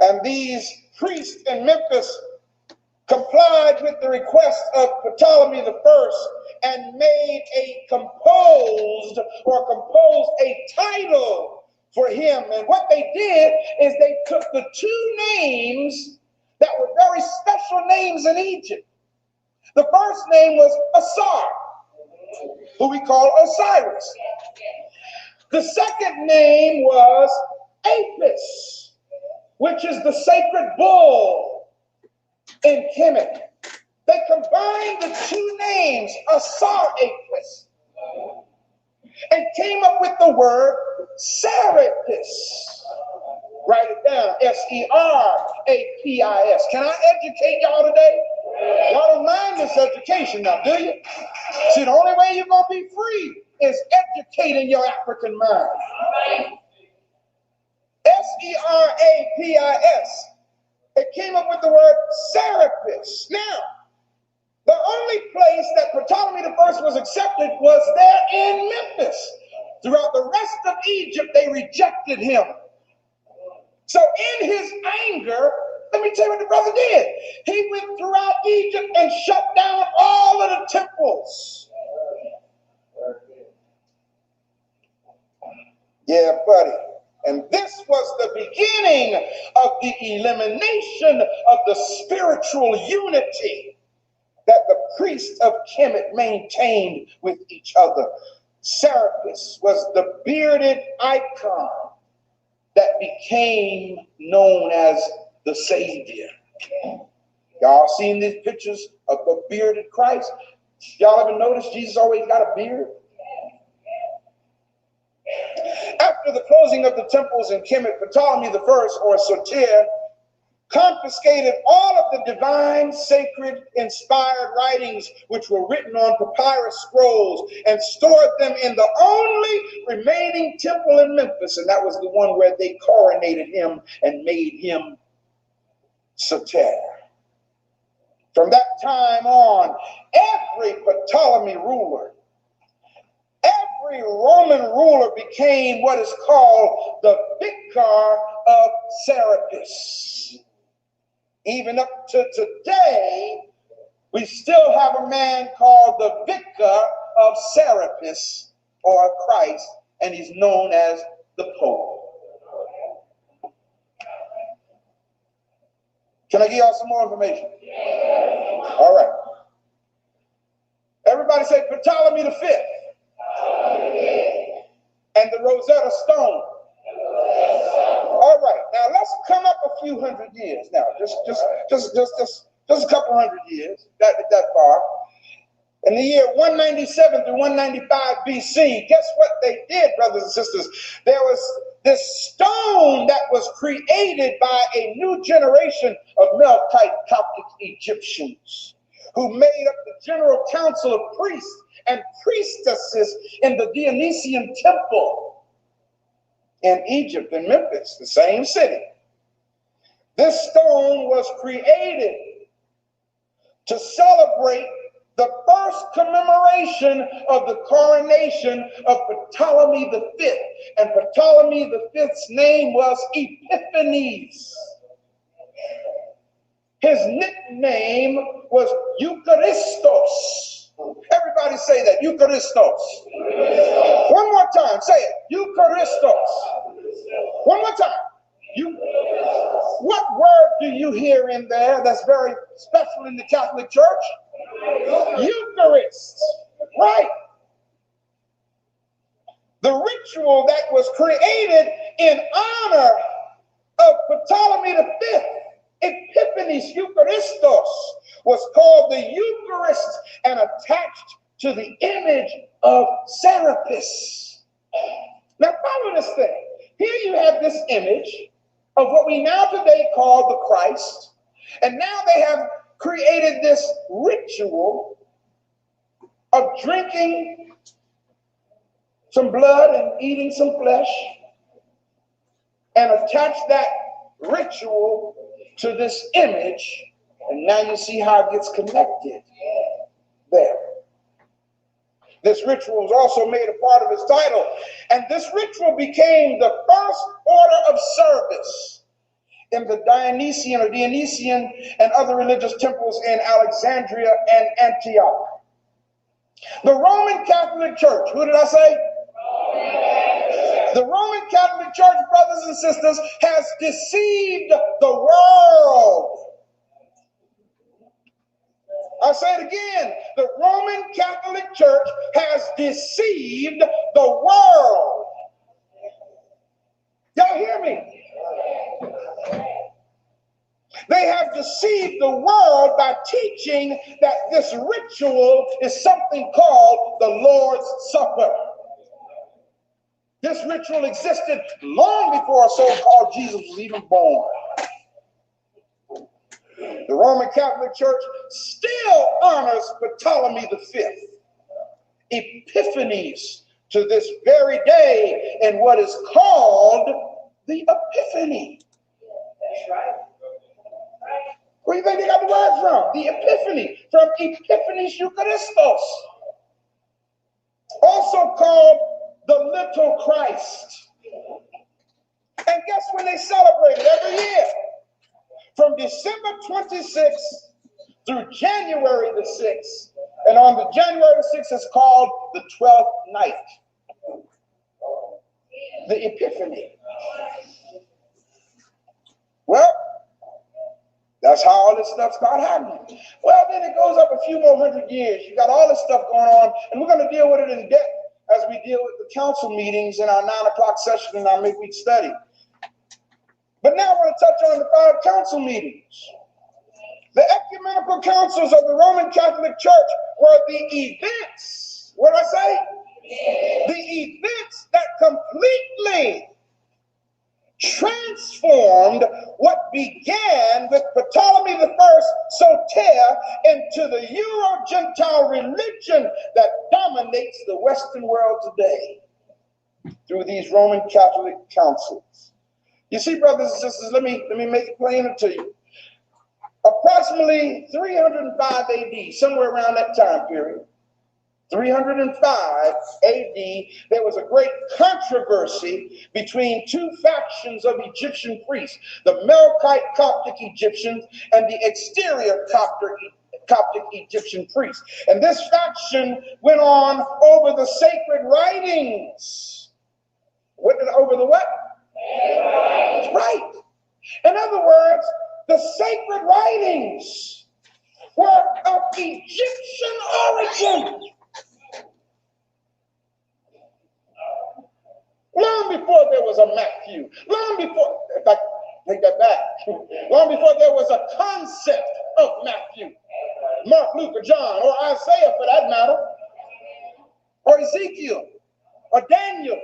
And these priests in Memphis complied with the request of Ptolemy I and made composed a title for him. And what they did is they took the 2 names that were very special names in Egypt. The first name was Asar, who we call Osiris. The second name was Apis, which is the sacred bull in Kemet. They combined the 2 names, Asar-Apis, and came up with the word Serapis. Write it down, S-E-R-A-P-I-S. Can I educate y'all today? Y'all don't mind this education now, do you? See, the only way you're going to be free is educating your African mind. Serapis. It came up with the word Serapis. Now, the only place that Ptolemy I was accepted was there in Memphis. Throughout the rest of Egypt, they rejected him. So in his anger, let me tell you what the brother did. He went throughout Egypt and shut down all of the temples. Yeah, buddy. And this was the beginning of the elimination of the spiritual unity that the priests of Kemet maintained with each other. Serapis was the bearded icon that became known as the Savior. Y'all seen these pictures of the bearded Christ? Y'all ever notice Jesus always got a beard? After the closing of the temples in Kemet, Ptolemy I, or Soter, confiscated all of the divine, sacred, inspired writings which were written on papyrus scrolls and stored them in the only remaining temple in Memphis, and that was the one where they coronated him and made him Soter. From that time on, every Ptolemy ruler, every Roman ruler became what is called the Vicar of Serapis. Even up to today, we still have a man called the Vicar of Serapis, or Christ, and he's known as the Pope. Can I give y'all some more information? All right. Everybody say Ptolemy V. And the Rosetta Stone. All right, now let's come up a few hundred years. Now, just a couple hundred years, that far. In the year 197 to 195 BC, guess what they did, brothers and sisters? There was this stone that was created by a new generation of Melkite Coptic Egyptians who made up the general council of priests and priestesses in the Dionysian temple in Egypt, in Memphis, the same city. This stone was created to celebrate the first commemoration of the coronation of Ptolemy V. And Ptolemy V's name was Epiphanes. His nickname was Eucharistos. Everybody say that, Eucharistos. One more time, say it, Eucharistos. One more time. What word do you hear in there that's very special in the Catholic Church? Eucharist, right? The ritual that was created in honor of Ptolemy V, Epiphanes Eucharistos, was called the Eucharist and attached to the image of Serapis. Now follow this thing. Here you have this image of what we now today call the Christ, and now they have created this ritual of drinking some blood and eating some flesh and attach that ritual to this image, and now you see how it gets connected there. This ritual was also made a part of his title, and this ritual became the first order of service in the Dionysian and other religious temples in Alexandria and Antioch. The Roman Catholic Church, who did I say? The Roman Catholic Church, brothers and sisters, has deceived the world. I'll say it again. The Roman Catholic Church has deceived the world. Y'all hear me? They have deceived the world by teaching that this ritual is something called the Lord's Supper. This ritual existed long before a so-called Jesus was even born. The Roman Catholic Church still honors Ptolemy V. epiphanies to this very day in what is called the Epiphany. That's right. Where do you think they got the word from? The Epiphany, from Epiphanes Eucharistos. Also called the Little Christ. And guess when they celebrate it? Every year. From December 26th through January the 6th. And on the January the 6th, it's called the 12th night. The Epiphany. Well, that's how all this stuff started happening. Well, then it goes up a few more 100 years. You got all this stuff going on, and we're going to deal with it in depth as we deal with the council meetings in our 9 o'clock session in our midweek study. But now I want to touch on the 5 council meetings. The ecumenical councils of the Roman Catholic Church were the events, what did I say? The events that completely transformed what began with Ptolemy I Soter into the Euro-Gentile religion that dominates the Western world today through these Roman Catholic councils. You see, brothers and sisters, let me make it plainer to you. Approximately 305 AD, somewhere around that time period, 305 AD, there was a great controversy between 2 factions of Egyptian priests, the Melkite Coptic Egyptians and the exterior Coptic Egyptian priests. And this faction went on over the sacred writings. Over the what? Right. In other words, the sacred writings were of Egyptian origin. Long before there was a Matthew, long before, in fact, take that back, long before there was a concept of Matthew, Mark, Luke, or John, or Isaiah for that matter, or Ezekiel, or Daniel.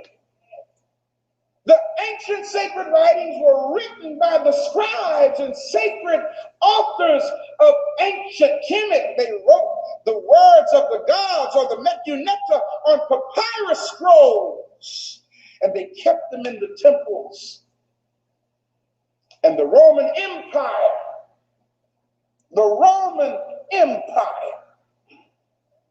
The ancient sacred writings were written by the scribes and sacred authors of ancient Kemet. They wrote the words of the gods or the Metuneta on papyrus scrolls, and they kept them in the temples. And the Roman Empire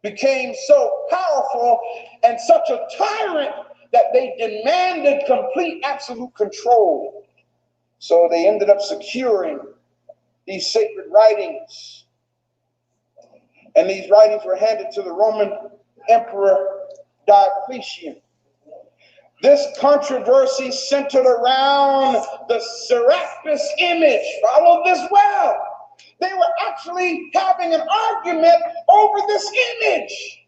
became so powerful and such a tyrant that they demanded complete, absolute control. So they ended up securing these sacred writings. And these writings were handed to the Roman Emperor Diocletian. This controversy centered around the Serapis image. Follow this well. They were actually having an argument over this image,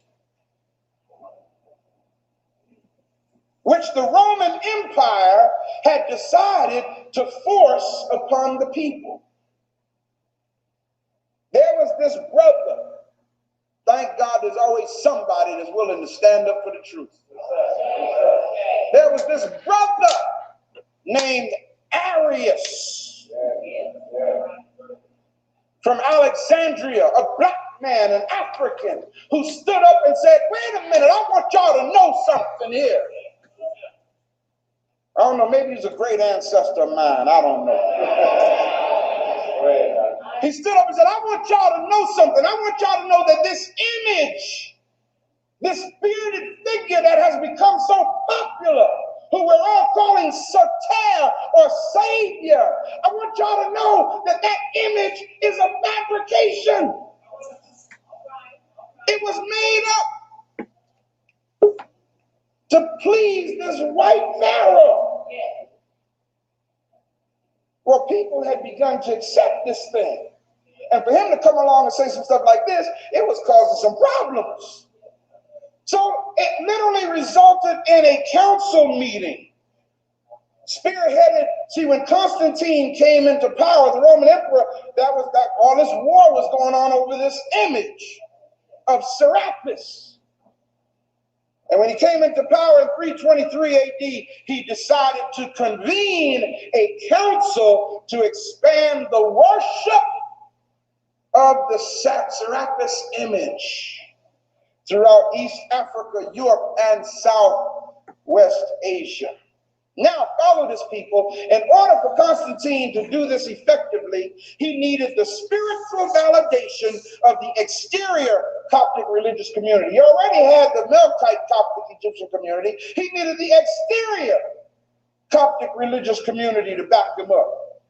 which the Roman Empire had decided to force upon the people. There was this brother. Thank God there's always somebody that's willing to stand up for the truth. There was this brother named Arius from Alexandria, a black man, an African, who stood up and said, wait a minute, I want y'all to know something here. I don't know, maybe he's a great ancestor of mine. I don't know. He stood up and said, I want y'all to know something. I want y'all to know that this image, this bearded figure that has become so popular, who we're all calling Soter or Savior, I want y'all to know that that image is a fabrication. It was made up to please this white pharaoh. Well, people had begun to accept this thing. And for him to come along and say some stuff like this, it was causing some problems. So it literally resulted in a council meeting. Spearheaded, see, when Constantine came into power, the Roman emperor, all this war was going on over this image of Serapis. And when he came into power in 323 AD, he decided to convene a council to expand the worship of the Serapis image. throughout East Africa, Europe, and Southwest Asia. Now, follow this, people. In order for Constantine to do this effectively, he needed the spiritual validation of the exterior Coptic religious community. He already had the Melkite Coptic Egyptian community. He needed the exterior Coptic religious community to back him up.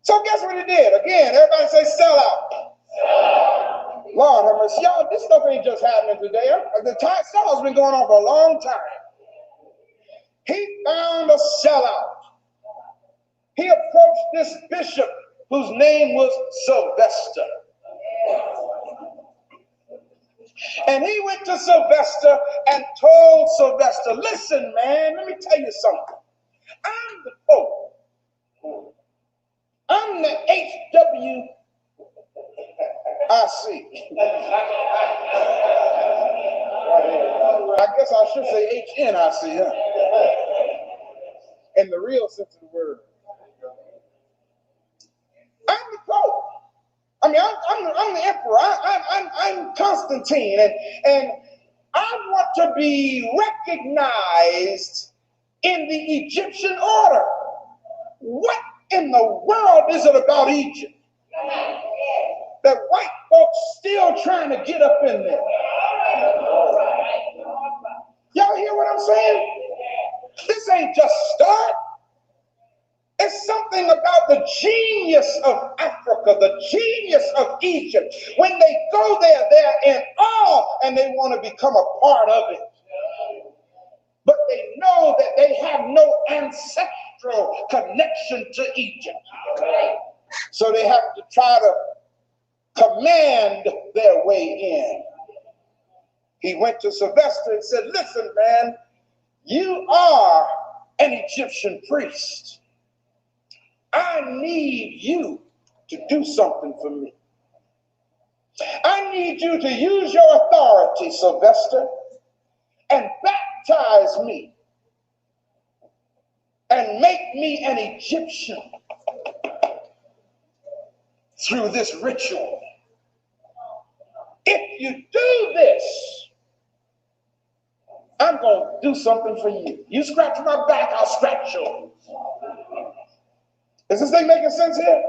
So guess what he did? Again, everybody say sell out. Lord have mercy. Y'all, this stuff ain't just happening today. The sellout's been going on for a long time. He found a sellout. He approached this bishop whose name was Sylvester. And he went to Sylvester and told Sylvester, listen, man, let me tell you something. I'm the Pope. I'm the HWIC. I guess I should say HNIC, huh? In the real sense of the word. I'm the Pope. I mean, I'm the emperor. I'm Constantine, and I want to be recognized in the Egyptian order. What in the world is it about Egypt that white folks still trying to get up in there? Y'all hear what I'm saying? This ain't just start. It's something about the genius of Africa, the genius of Egypt. When they go there, they're in awe and they want to become a part of it. But they know that they have no ancestral connection to Egypt. So they have to try to command their way in. He went to Sylvester and said, listen, man, you are an Egyptian priest. I need you to do something for me. I need you to use your authority, Sylvester, and baptize me and make me an Egyptian through this ritual. If you do this, I'm going to do something for you. You scratch my back, I'll scratch yours. Is this thing making sense here?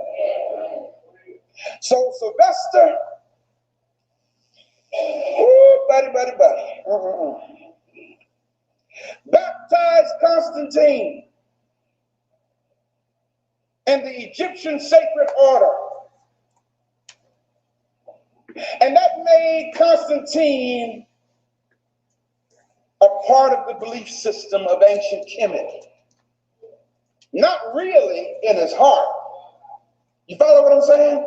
So Sylvester, baptized Constantine in the Egyptian sacred order. And that made Constantine a part of the belief system of ancient Kemet. Not really in his heart. You follow what I'm saying?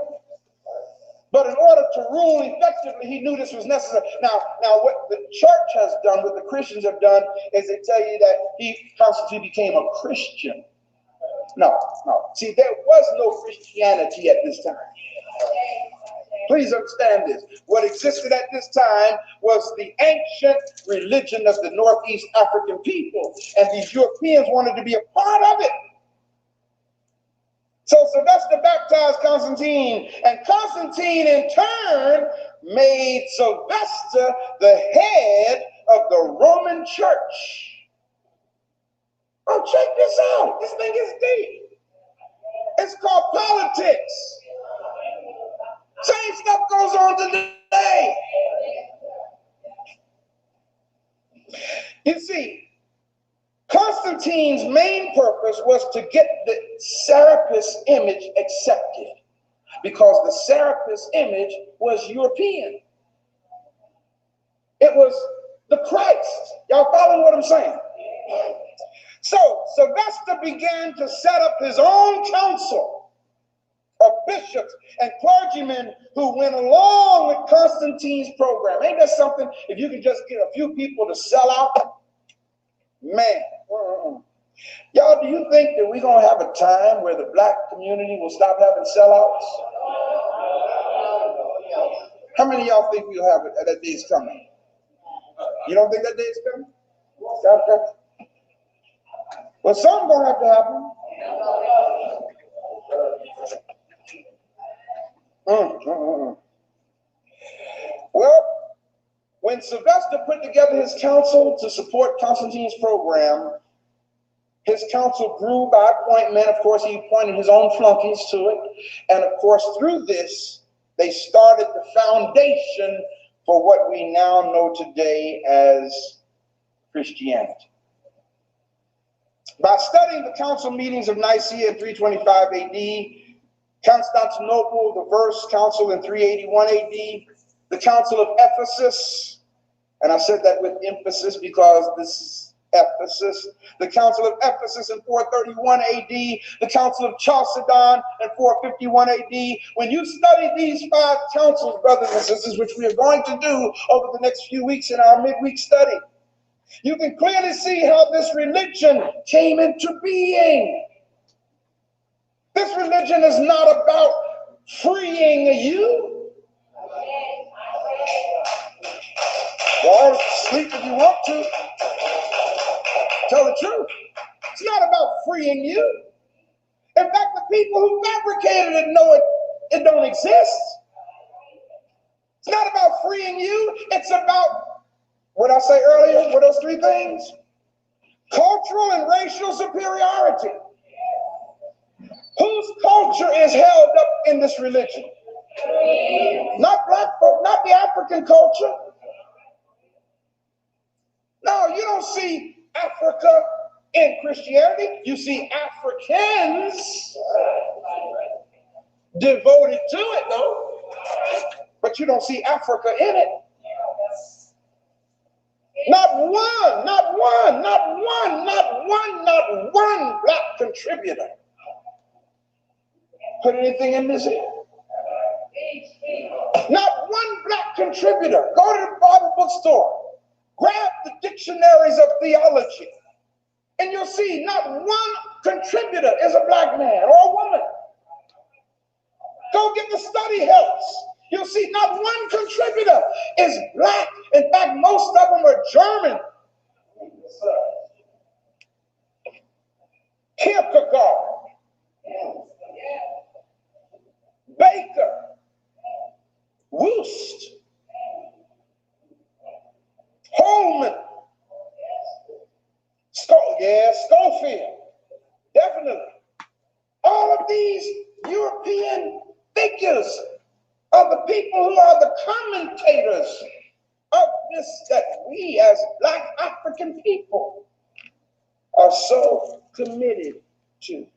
But in order to rule effectively, he knew this was necessary. Now what the church has done, what the Christians have done, is they tell you that Constantine became a Christian. No. See, there was no Christianity at this time. Please understand this. What existed at this time was the ancient religion of the Northeast African people, and these Europeans wanted to be a part of it. So Sylvester baptized Constantine, and Constantine in turn made Sylvester the head of the Roman Church. Oh, check this out. This thing is deep. It's called politics. Same stuff goes on today. You see, Constantine's main purpose was to get the Serapis image accepted because the Serapis image was European. It was the Christ. Y'all following what I'm saying? So Sylvester began to set up his own council of bishops and clergymen who went along with Constantine's program. Ain't that something? If you can just get a few people to sell out, man. Y'all, do you think that we're going to have a time where the black community will stop having sellouts? How many of y'all think we'll have it, that day is coming? You don't think that day is coming? Okay. Well, something's going to have to happen. Well, When Sylvester put together his council to support Constantine's program, his council grew by appointment. Of course, he appointed his own flunkies to it. And of course, through this, they started the foundation for what we now know today as Christianity. By studying the council meetings of Nicaea in 325 AD, Constantinople, the First Council in 381 AD, the Council of Ephesus, and I said that with emphasis because this is Ephesus, the Council of Ephesus in 431 AD, the Council of Chalcedon in 451 AD. When you study these 5 councils, brothers and sisters, which we are going to do over the next few weeks in our midweek study, you can clearly see how this religion came into being. This religion is not about freeing you. Well, sleep if you want to. Tell the truth. It's not about freeing you. In fact, the people who fabricated it know it don't exist. It's not about freeing you. It's about, what I say earlier, what those 3 things? Cultural and racial superiority. Whose culture is held up in this religion? Not black folk, not the African culture. No, you don't see Africa in Christianity. You see Africans devoted to it, though. But you don't see Africa in it. Not one black contributor put anything in this here. Not one black contributor. Go to the Bible bookstore. Grab the dictionaries of theology, and you'll see not one contributor is a black man or a woman. Go get the study helps. You'll see not one contributor is black. In fact, most of them are German. Kierkegaard, Baker, Woost, Holman, Schofield, definitely. All of these European figures are the people who are the commentators of this that we as black African people are so committed to.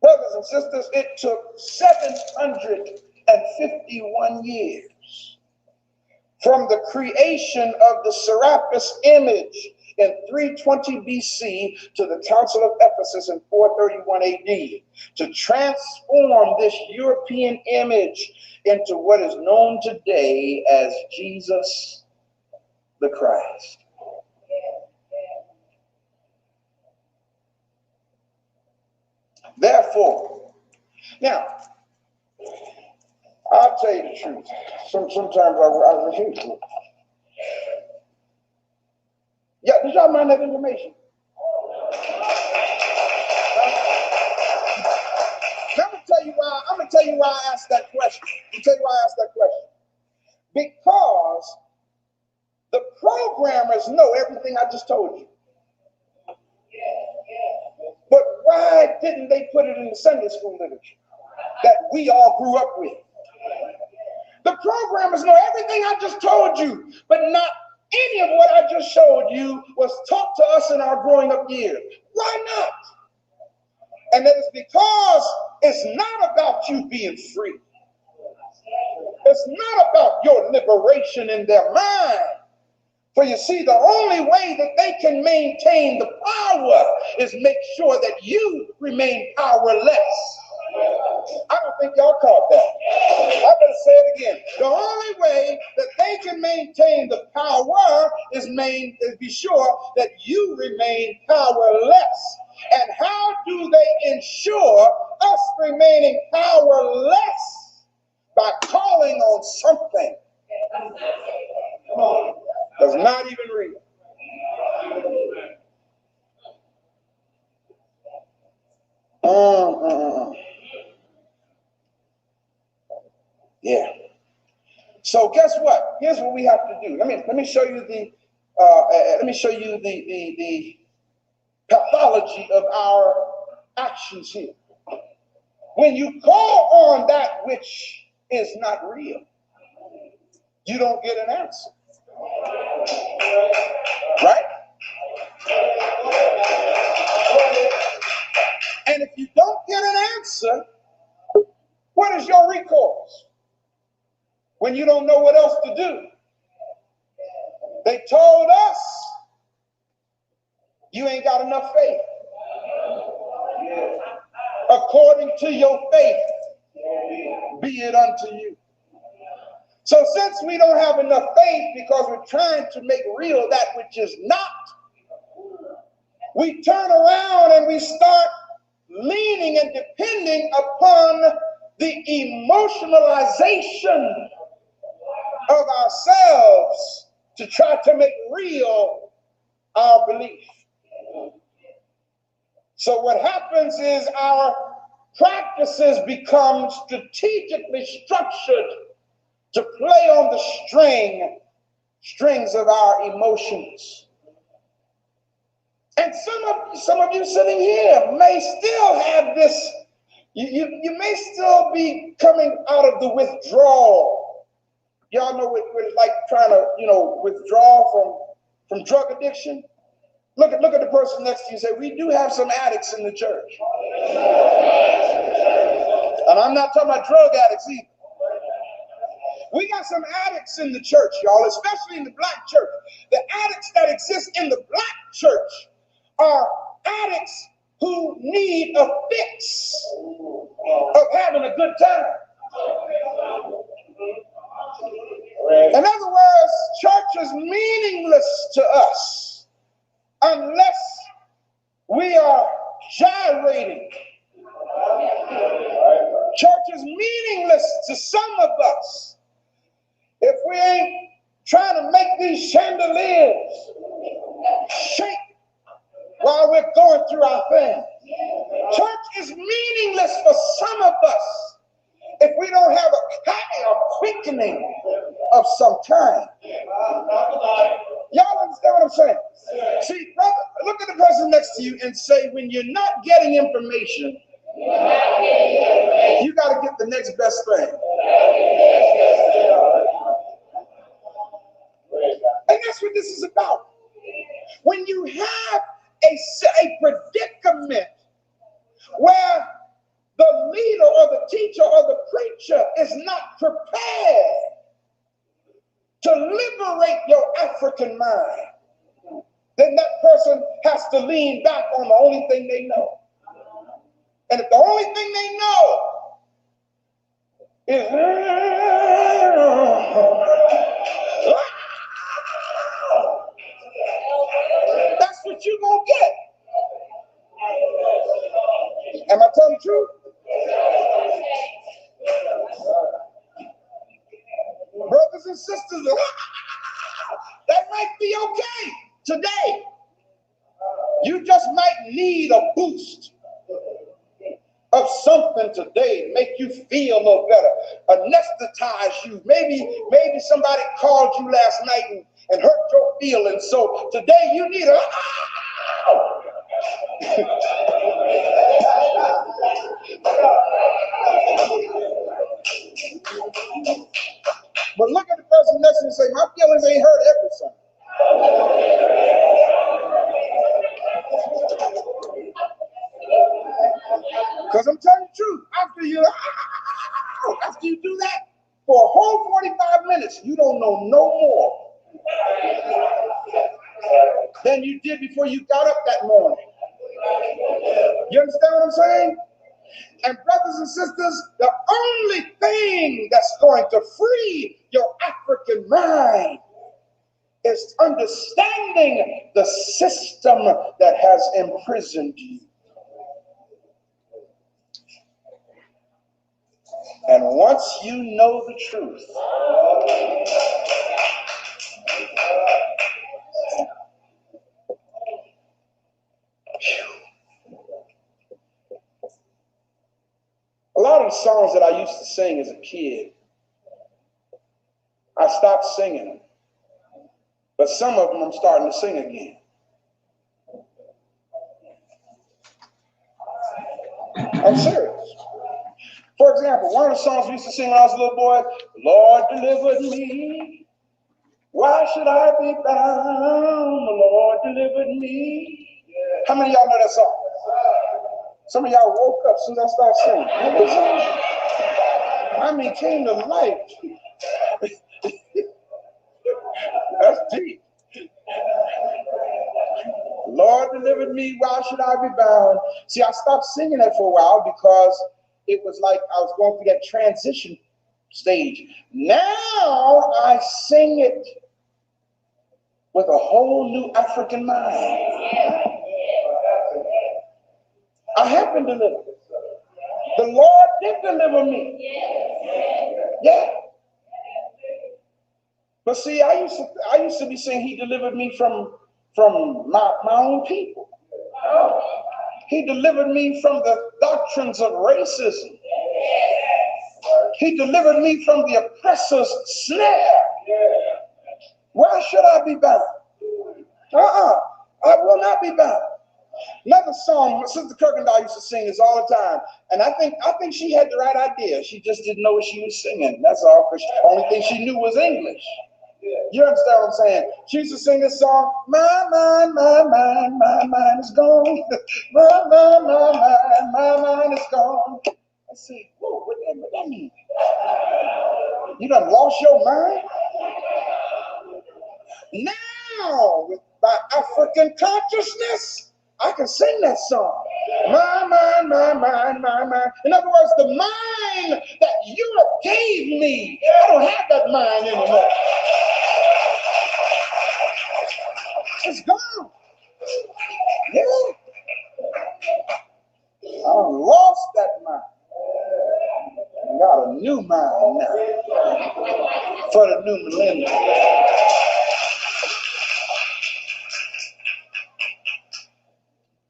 Brothers and sisters, it took 751 years from the creation of the Serapis image in 320 BC to the Council of Ephesus in 431 AD to transform this European image into what is known today as Jesus the Christ. Therefore, now, I'll tell you the truth. Sometimes I refuse to. Yeah, did y'all mind that information? Now, I'm gonna tell you why I asked that question. Because the programmers know everything I just told you. But why didn't they put it in the Sunday school literature that we all grew up with? The programmers know everything I just told you, but not any of what I just showed you was taught to us in our growing up years. Why not? And that is because it's not about you being free. It's not about your liberation in their mind. For you see, the only way that they can maintain the power is make sure that you remain powerless. I don't think y'all caught that. I better say it again. The only way that they can maintain the power is be sure that you remain powerless. And how do they ensure us remaining powerless? By calling on something that's not even real. Yeah. So guess what? Here's what we have to do. Let me show you the the pathology of our actions here. When you call on that which is not real, you don't get an answer. Right? And if you don't get an answer, what is your recourse when you don't know what else to do? They told us you ain't got enough faith. According to your faith, be it unto you. So since we don't have enough faith because we're trying to make real that which is not, we turn around and we start leaning and depending upon the emotionalization of ourselves to try to make real our belief. So what happens is our practices become strategically structured to play on the strings of our emotions. And some of you sitting here may still have this, you may still be coming out of the withdrawal. Y'all know what it's like trying to, withdraw from drug addiction. Look at the person next to you and say, we do have some addicts in the church. And I'm not talking about drug addicts either. We got some addicts in the church, y'all, especially in the black church. The addicts that exist in the black church are addicts who need a fix of having a good time. In other words, church is meaningless to us unless we are gyrating. Church is meaningless to some of us if we ain't trying to make these chandeliers shake while we're going through our thing. Church is meaningless for some of us if we don't have a quickening of some kind. Y'all understand what I'm saying? See, brother, look at the person next to you and say, when you're not getting information, you got to get the next best thing. And that's what this is about. When you have a predicament where the leader or the teacher or the preacher is not prepared to liberate your African mind, then that person has to lean back on the only thing they know. And if the only thing they know is that's what you're going to get. Am I telling the truth? Brothers and sisters, that might be okay today. You just might need a boost of something today to make you feel a little better, anesthetize you. Maybe somebody called you last night and hurt your feelings. So today you need a But look at the person next to you and say, my feelings ain't hurt every Sunday. Because I'm telling the truth, after you do that for a whole 45 minutes, you don't know no more than you did before you got up that morning. You understand what I'm saying? And brothers and sisters, the only thing that's going to free your African mind is understanding the system that has imprisoned you. And once you know the truth, a lot of the songs that I used to sing as a kid I stopped singing. But some of them I'm starting to sing again. I'm serious. For example, one of the songs we used to sing when I was a little boy, Lord delivered me. Why should I be bound? The Lord delivered me. How many of y'all know that song? Some of y'all woke up as soon as I started singing. I mean, came to life. That's deep. Lord delivered me, why should I be bound? See, I stopped singing that for a while because it was like I was going through that transition stage. Now I sing it with a whole new African mind. I have been delivered. The Lord did deliver me. Yeah. But see, I used to be saying he delivered me from my own people. He delivered me from the doctrines of racism. He delivered me from the oppressor's snare. Why should I be bound? I will not be bound. Another song Sister Kirkendall used to sing this all the time, and I think she had the right idea. She just didn't know what she was singing. That's all, because the only thing she knew was English. You understand what I'm saying? She used to sing this song, my mind is gone. My mind is gone. I said, whoa, what that mean? You done lost your mind? Now, with my African consciousness, I can sing that song. My mind. In other words, the mind that Europe gave me, I don't have that mind anymore. It's gone. Yeah. I lost that mind. I got a new mind now for the new millennium.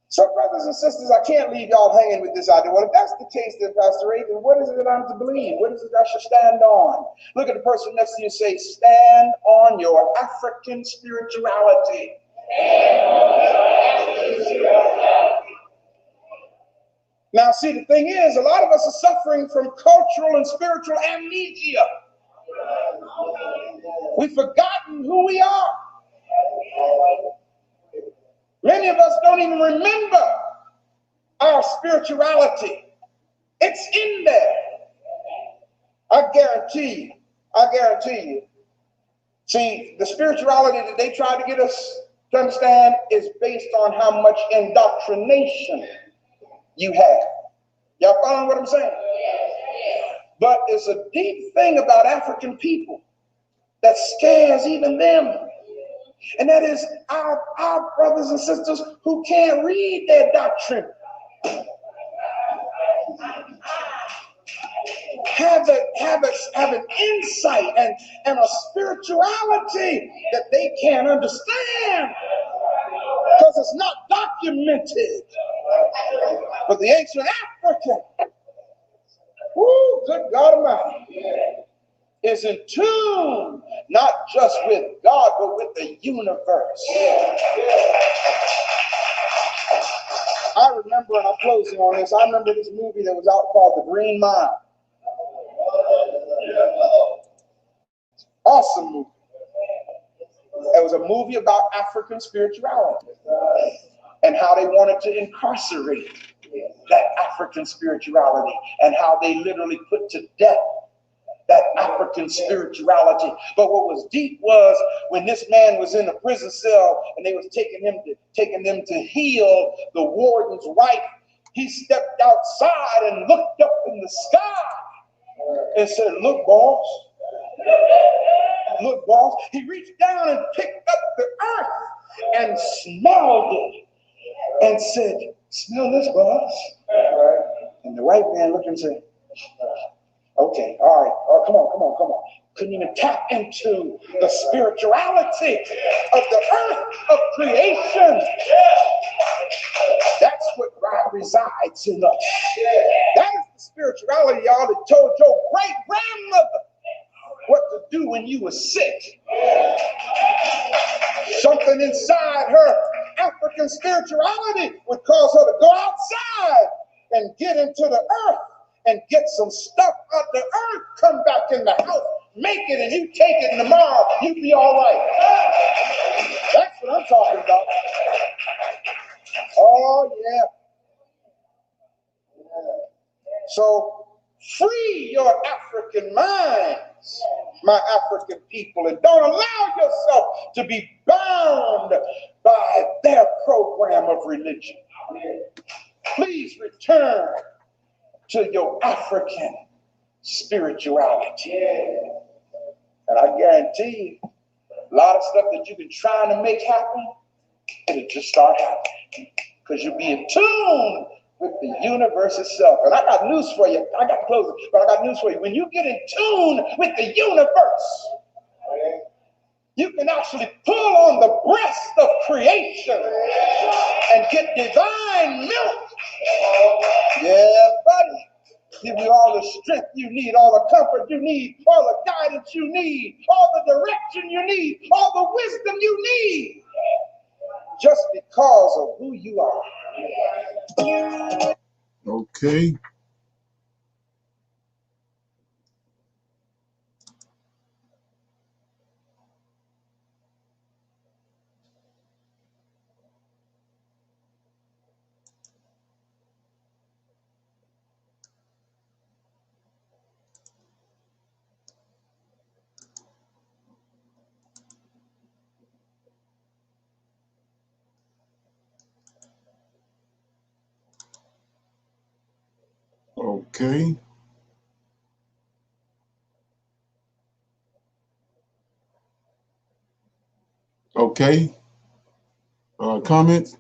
So, brothers and sisters, I can't leave y'all hanging with this idea. Well, if that's the case, then, Pastor Ray, then what is it that I'm to believe? What is it I should stand on? Look at the person next to you and say, stand on your African spirituality. Now, see, the thing is, a lot of us are suffering from cultural and spiritual amnesia. We've forgotten who we are. Many of us don't even remember our spirituality. It's in there. I guarantee you. See, the spirituality that they try to get us to understand is based on how much indoctrination you have. Y'all following what I'm saying? But it's a deep thing about African people that scares even them. And that is our brothers and sisters who can't read their doctrine. Have an insight and a spirituality that they can't understand because it's not documented. But the ancient African, good God Almighty, is in tune not just with God but with the universe. I remember, and I'm closing on this, I remember this movie that was out called The Green Mile. Awesome movie. It was a movie about African spirituality and how they wanted to incarcerate that African spirituality and how they literally put to death that African spirituality. But what was deep was when this man was in a prison cell and they was taking them to heal the warden's wife, he stepped outside and looked up in the sky and said, look, boss. Look, boss. He reached down and picked up the earth and smelled it and said, smell this, boss. And the white man looked and said, okay, all right. Oh, come on. Couldn't even tap into the spirituality of the earth of creation. That's what God resides in us. That is the spirituality, y'all, that told your great grandmother what to do when you were sick. Something inside her African spirituality would cause her to go outside and get into the earth and get some stuff out the earth, come back in the house, make it, and you take it, and tomorrow you be all right. That's what I'm talking about. Oh, yeah. So free your African minds, my African people, and don't allow yourself to be bound by their program of religion. Please return to your African spirituality. And I guarantee you, a lot of stuff that you've been trying to make happen, it'll just start happening because you'll be in tune with the universe itself. And I got news for you. I got to close it, but I got news for you. When you get in tune with the universe, you can actually pull on the breast of creation and get divine milk. Yeah, buddy. Give you all the strength you need, all the comfort you need, all the guidance you need, all the direction you need, all the wisdom you need, just because of who you are. Okay. Okay. Okay. Comments?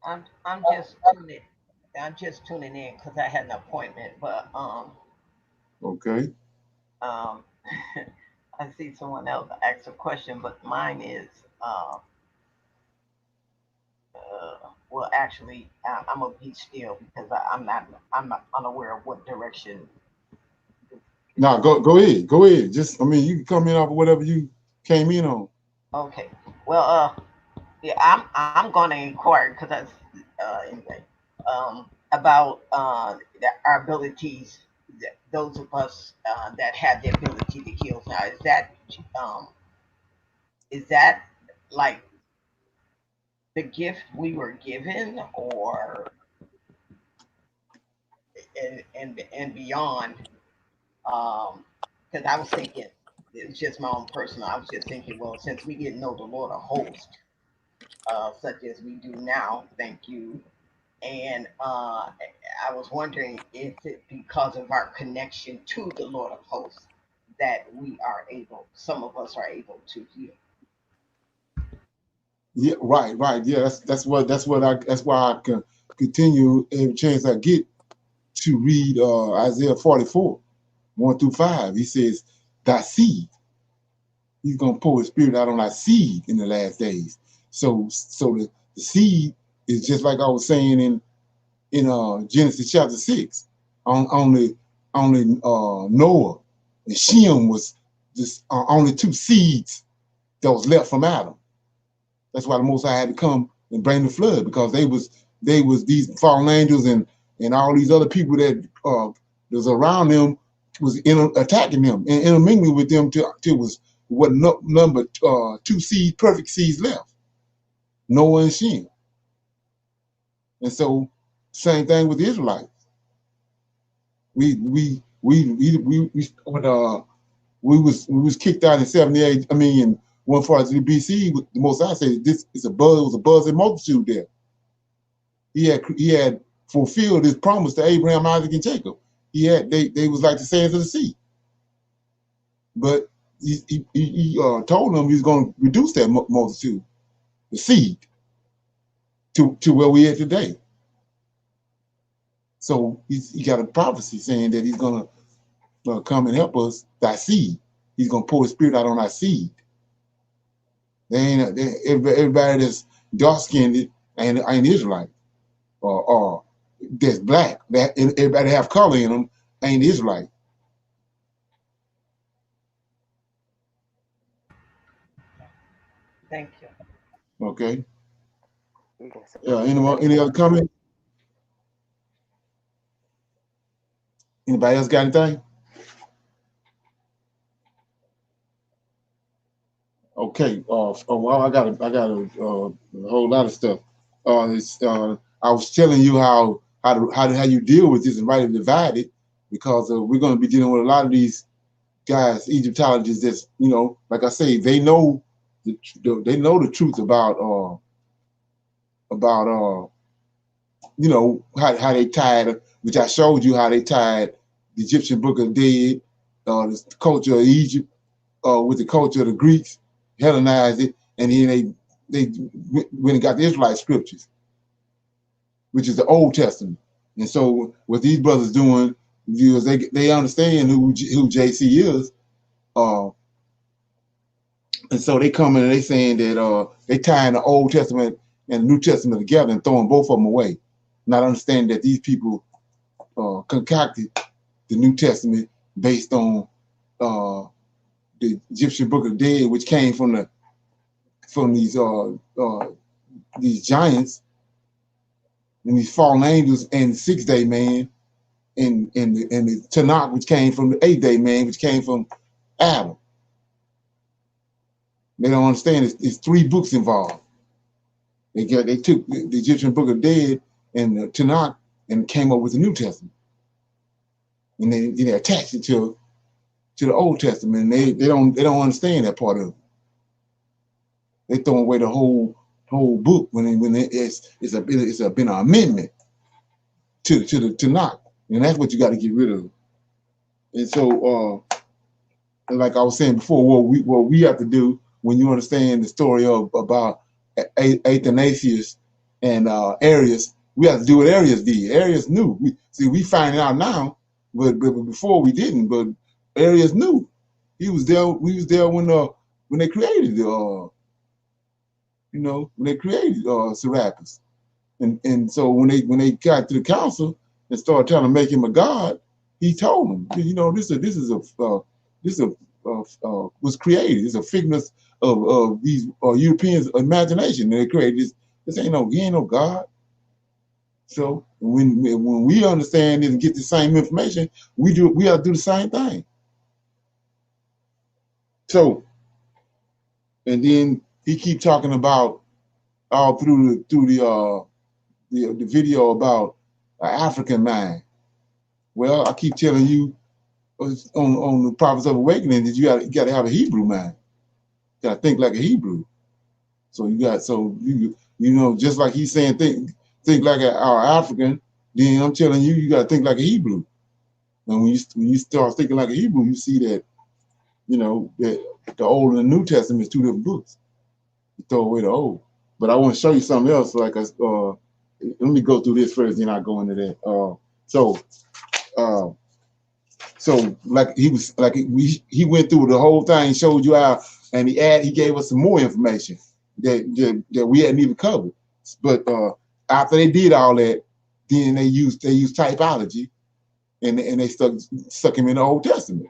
I'm just tuning in because I had an appointment, but Okay. I see someone else ask a question, but mine is well, actually, I'm gonna be still because I'm not unaware of what direction. No, go ahead. Go ahead. Just, I mean, you can come in off of whatever you came in on. Okay. Well, yeah, I'm gonna inquire because that's anyway about our abilities. Those of us that have the ability to heal now, um, is that like the gift we were given, or and beyond? Because I was thinking, it's just my own personal. I was just thinking, well, since we didn't know the Lord of Hosts, such as we do now, thank you. And I was wondering if it because of our connection to the Lord of Hosts that some of us are able to heal. Yeah, right. Yeah, that's why I can continue every chance I get to read Isaiah 44, 1-5. He says, thy seed. He's gonna pour his spirit out on thy seed in the last days. So the seed is just like I was saying in Genesis chapter 6. Only Noah and Shem was just only two seeds that was left from Adam. That's why the Most High had to come and bring the flood, because they was these fallen angels and all these other people that was around them was attacking them and intermingling with them till was what number two seeds, perfect seeds left, Noah and Shem. And so same thing with the Israelites. We was kicked out in 78. I mean, in 143 BC. The Most High said this is it was a buzzing multitude there. He had fulfilled his promise to Abraham, Isaac, and Jacob. They was like the sands of the sea. But he told them he's going to reduce that multitude, the seed, to where we are today. So he got a prophecy saying that he's going to come and help us, thy seed. He's going to pour his spirit out on our seed. Everybody dark skinned ain't Israelite, or that's black, that everybody have color in them ain't Israelite. Thank you. Okay. Yes. Any other comment? Anybody else got anything? Okay. Well, I got a whole lot of stuff. I was telling you how you deal with this and rightly divided, because we're going to be dealing with a lot of these guys, Egyptologists. That's, like I say, they know the truth about how they tied, which I showed you how they tied the Egyptian Book of Dead, the culture of Egypt, with the culture of the Greeks, Hellenized it, and then they went and got the Israelite scriptures, which is the Old Testament. And so what these brothers doing is they understand who JC is, and so they come in and they saying that they tying the Old Testament and the New Testament together and throwing both of them away, not understanding that these people concocted the New Testament based on the Egyptian Book of Dead, which came from these giants and these fallen angels, and the 6-day man, and the Tanakh, which came from the 8-day man, which came from Adam. They don't understand it's 3 books involved. They took the Egyptian Book of Dead and the Tanakh and came up with the New Testament, and they attached it to the Old Testament. And they don't understand that part of it. They throw away the whole book when it's been an amendment to the Tanakh, and that's what you got to get rid of. And so, like I was saying before, what we have to do when you understand the story about Athanasius and Arius, we have to do what Arius did. Arius knew. We find it out now, but before we didn't. But Arius knew. He was there. We was there when they created when they created Serapis, and so when they got to the council and started trying to make him a god, he told them, this was created. It's a figment of these Europeans' imagination. And they created this. He ain't no god. So when we understand this and get the same information, we have to do the same thing. So, and then he keep talking about all through the video about African mind. Well, I keep telling you on the Prophets of Awakening that you got to have a Hebrew mind. You got to think like a Hebrew. So just like he's saying think like our African, then I'm telling you, you got to think like a Hebrew. And when you start thinking like a Hebrew, you see that that the Old and the New Testament is 2 different books. You throw away the Old. But I want to show you something else. Let me go through this first, then I go into that. So like he went through the whole thing, showed you how, and he gave us some more information that we hadn't even covered. But after they did all that, then they used typology, and they stuck him in the Old Testament.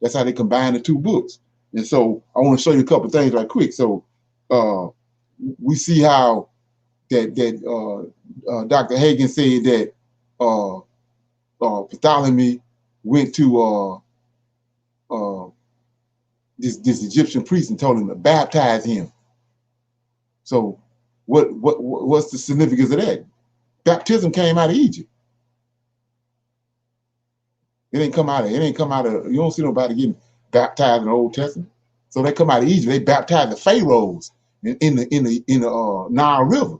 That's how they combined the 2 books. And so I want to show you a couple of things right quick. So we see how that Dr. Hagen said that Bartholomew went to this Egyptian priest and told him to baptize him. So what's the significance of that? Baptism came out of Egypt. It ain't come out of. You don't see nobody getting baptized in the Old Testament. So they come out of Egypt. They baptized the pharaohs in the Nile River,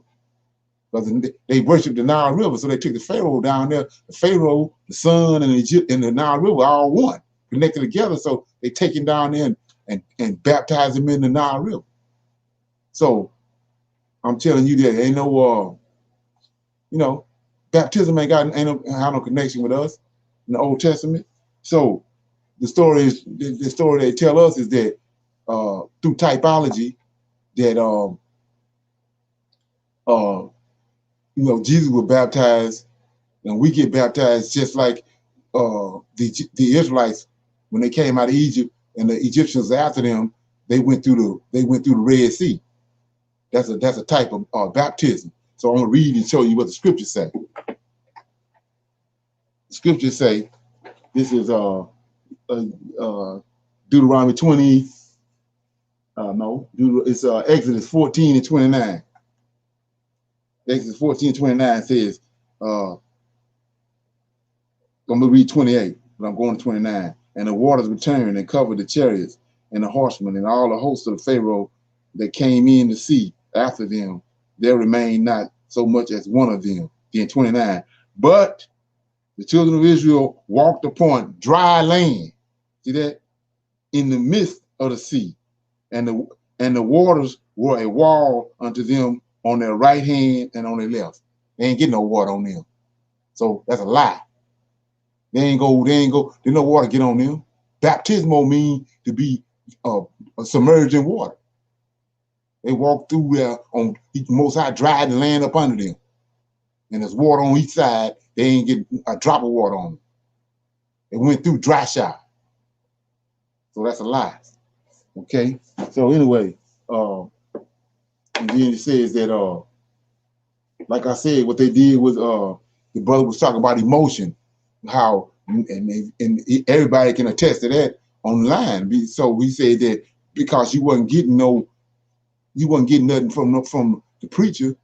because they worshiped the Nile River. So they took the pharaoh down there. The pharaoh, the sun, and the Nile River are all one, connected together. So they take him down there and baptize him in the Nile River. So I'm telling you that ain't no baptism ain't have no connection with us in the Old Testament. So the story they tell us is that through typology, that Jesus was baptized, and we get baptized just like the Israelites when they came out of Egypt, and the Egyptians after them, they went through the Red Sea. That's a type of baptism. So I'm gonna read and show you what the scriptures say. The scriptures say, this is Deuteronomy 20. It's Exodus 14 and 29. Exodus 14 and 29 says, I'm gonna read 28, but I'm going to 29. And the waters returned and covered the chariots and the horsemen and all the hosts of the Pharaoh that came in the sea after them. There remained not so much as one of them. Then 29. But the children of Israel walked upon dry land. See that? In the midst of the sea. And the waters were a wall unto them on their right hand and on their left. They ain't getting no water on them. So that's a lie. There's no water get on them. Baptismal mean to be submerged in water. They walk through there on the Most High, dried the land up under them. And there's water on each side. They ain't getting a drop of water on them. They went through dry shot. So that's a lie. Okay. So anyway, and then it says that like I said, what they did was the brother was talking about emotion, how and everybody can attest to that online. So we said that because you wasn't getting nothing from the preacher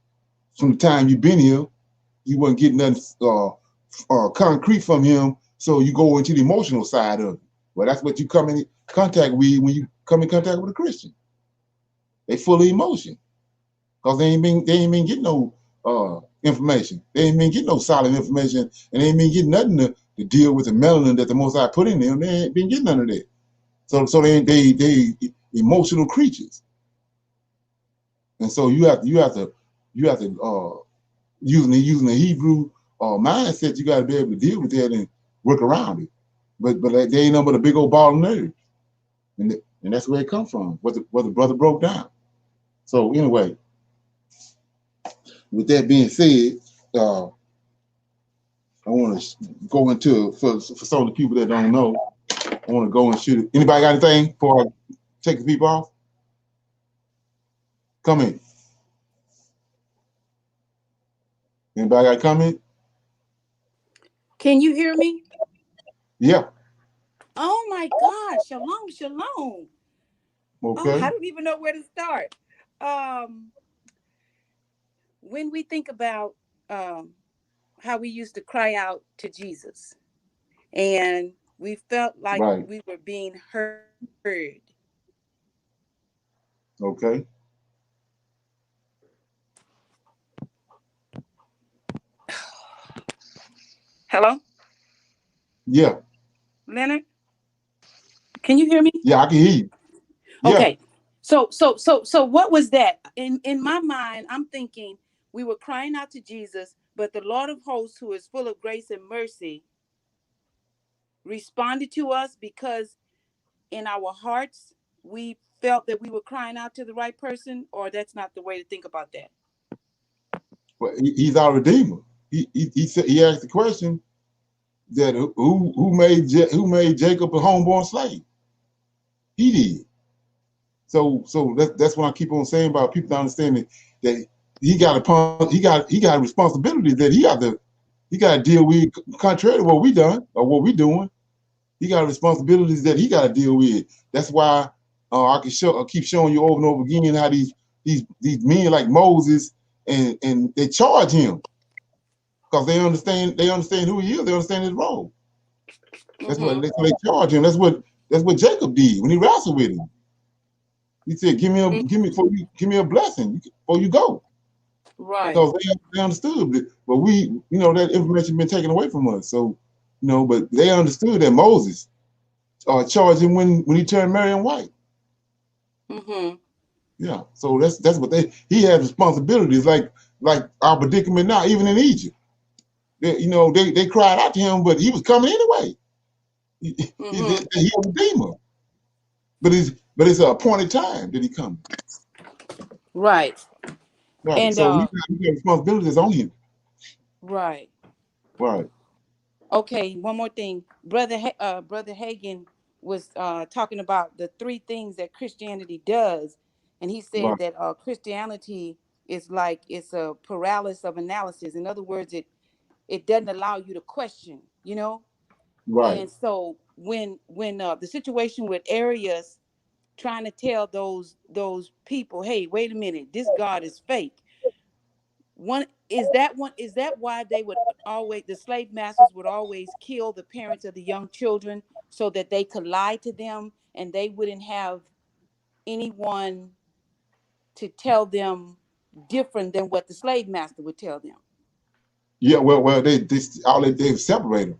from the time you've been here, you wasn't getting nothing concrete from him. So you go into the emotional side of it. Well, that's what you come in contact with when you come in contact with a Christian. They full of emotion because they ain't been getting no information. They ain't been getting no solid information, and they ain't been getting nothing to deal with the melanin that the Most High put in them. They ain't been getting none of that. So they emotional creatures, and so you have to using the Hebrew mindset, you got to be able to deal with that and work around it. But they ain't nothing but a big old ball of nerves, and that's where it comes from. What the brother broke down. So anyway, with that being said, I want to go into for some of the people that don't know. I want to go and shoot it. Anybody got anything before I take the people off? Come in. Anybody got a comment? Can you hear me? Yeah. Oh my God! Shalom, shalom. Okay. Oh, I don't even know where to start. When we think about how we used to cry out to Jesus, and we felt like Right. we were being heard. Okay. Hello? Yeah. Leonard? Can you hear me? Yeah, I can hear you. Yeah. Okay. So what was that? In my mind, I'm thinking we were crying out to Jesus, but the Lord of hosts, who is full of grace and mercy, responded to us because in our hearts we felt that we were crying out to the right person, or that's not the way to think about that. Well, he's our Redeemer. He said, he asked the question that who made Jacob a homeborn slave? He did. So that's what I keep on saying about people understanding that he got a responsibility that he got to deal with, contrary to what we done or what we doing. He got responsibilities that he got to deal with. That's why I keep showing you over and over again how these men like Moses and they charge him because they understand who he is. They understand his role. That's what they charge him. That's what Jacob did when he wrestled with him. He said, "Give me a blessing before you go." Right. Because they understood it, but we, that information been taken away from us. So, but they understood that Moses charged him when he turned Miriam white. Mm-hmm. Yeah. So that's what he has responsibilities like our predicament now, even in Egypt. They cried out to him, but he was coming anyway. He's a redeemer. But it's an appointed time that he comes. Right. Right. And So you got responsibilities on him. right. Right. Okay, one more thing. Brother Hagen was talking about the three things that Christianity does, and he said Right. that Christianity is like it's a paralysis of analysis. In other words, it doesn't allow you to question, you know. Right. And so when the situation with Arius trying to tell those people, hey, wait a minute, this God is fake. One is that why they would always, the slave masters would always kill the parents of the young children so that they could lie to them and they wouldn't have anyone to tell them different than what the slave master would tell them. Yeah. Well, they separate them.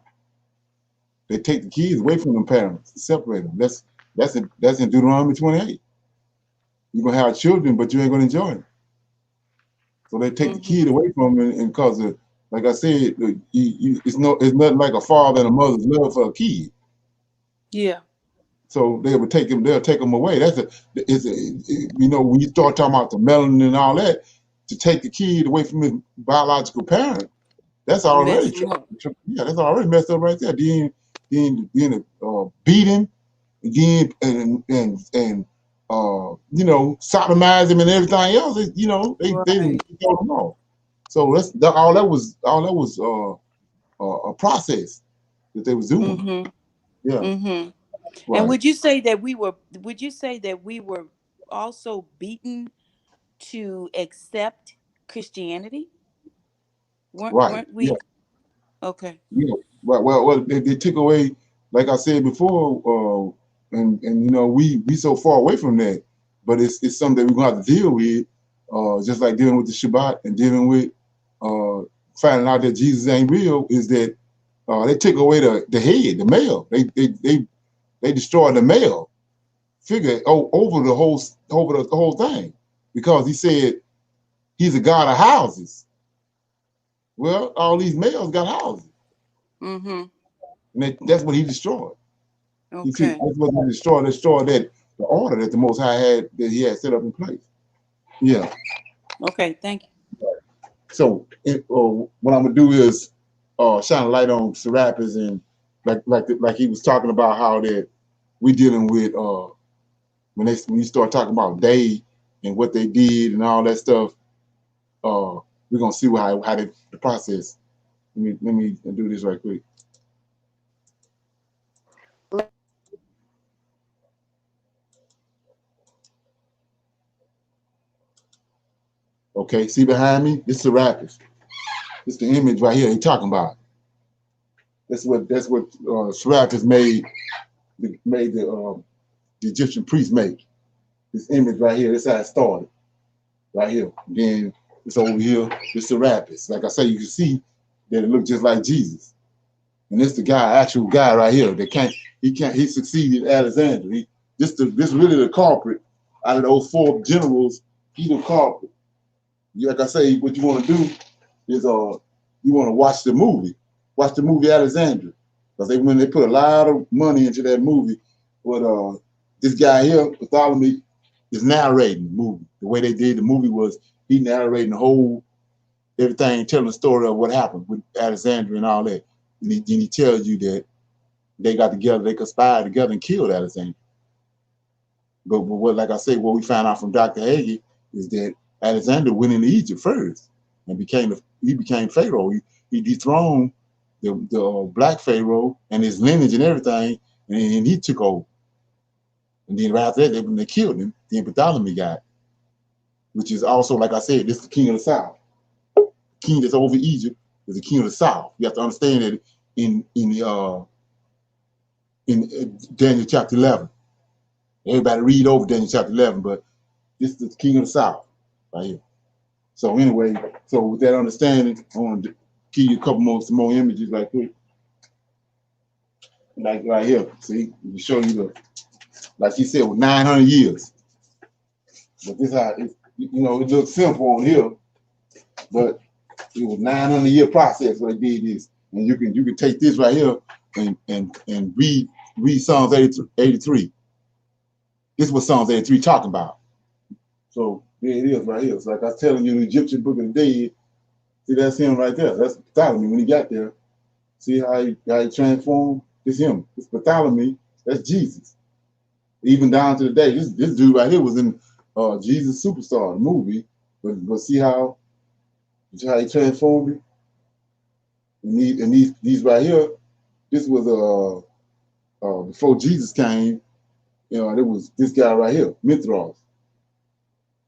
They take the kids away from them parents, separate them. That's in Deuteronomy 28. You're gonna have children, but you ain't gonna enjoy them. So they take the kid away from them, and cause of, like I said, it's nothing like a father and a mother's love for a kid. Yeah. So they'll take them away. When you start talking about the melanin and all that, to take the kid away from his biological parent, that's already that's already messed up right there. Then beat him, and sodomize him and everything else. They didn't throw him off. So all that was a process that they was doing. Yeah. Right. And would you say that we were also beaten to accept Christianity? Weren't we? Yeah. Okay. Yeah. Well, they took away, like I said before, and we so far away from that, but it's something that we're gonna have to deal with, just like dealing with the Shabbat and dealing with finding out that Jesus ain't real. Is that they took away the head, the male. They destroyed the male figure over the whole thing, because he said he's a god of houses. Well, all these males got houses. And that's what he destroyed. Okay. That's what he destroyed. Destroyed the order that the Most High he had set up in place. Yeah. Okay. Thank you. So what I'm gonna do is shine a light on Serapis, and like he was talking about how that we dealing with when you start talking about they and what they did and all that stuff. We're gonna see how the process. Let me do this right quick. Okay, see behind me? This is Serapis. This is the image right here he's talking about. That's what Serapis made the Egyptian priest make. This image right here, this is how it started. Right here. Then it's over here, this Serapis. Like I say, you can see that it looks just like Jesus. And this the actual guy right here that he succeeded Alexander. This really the culprit out of those 4 generals. He's the culprit. Like I say, what you want to do is you want to watch the movie Alexandria, because when they put a lot of money into that movie. But this guy here, Bartholomew, is narrating the movie. The way they did the movie was he narrating the whole everything, telling the story of what happened with Alexandria and all that. And he tells you that they got together, they conspired together and killed Alexandria. But what, like I say, what we found out from Dr. Hagee is that Alexander went into Egypt first and became Pharaoh. He dethroned the black Pharaoh and his lineage and everything, and he took over. And then right after that, when they killed him, then Bartholomew got it, which is also, like I said, this is the king of the south. The king that's over Egypt is the king of the south. You have to understand that in Daniel chapter 11. Everybody read over Daniel chapter 11, but this is the king of the south right here. So anyway, with that understanding, I want to give you some more images like this. Like right here, see, we show you like he said, with 900 years. But this how it looks simple on here, but it was 900-year process where they did this. And you can take this right here and read Psalms 83. This is what Psalms 83 talking about. So Yeah, it is right here. It's like I was telling you, the Egyptian Book of the Dead. See, that's him right there. That's Bartholomew when he got there. See how he transformed? It's him. It's Bartholomew. That's Jesus. Even down to the day, this dude right here was in Jesus Superstar, the movie. But see how he transformed it? And these right here, this was before Jesus came. You know, there was this guy right here, Mithras.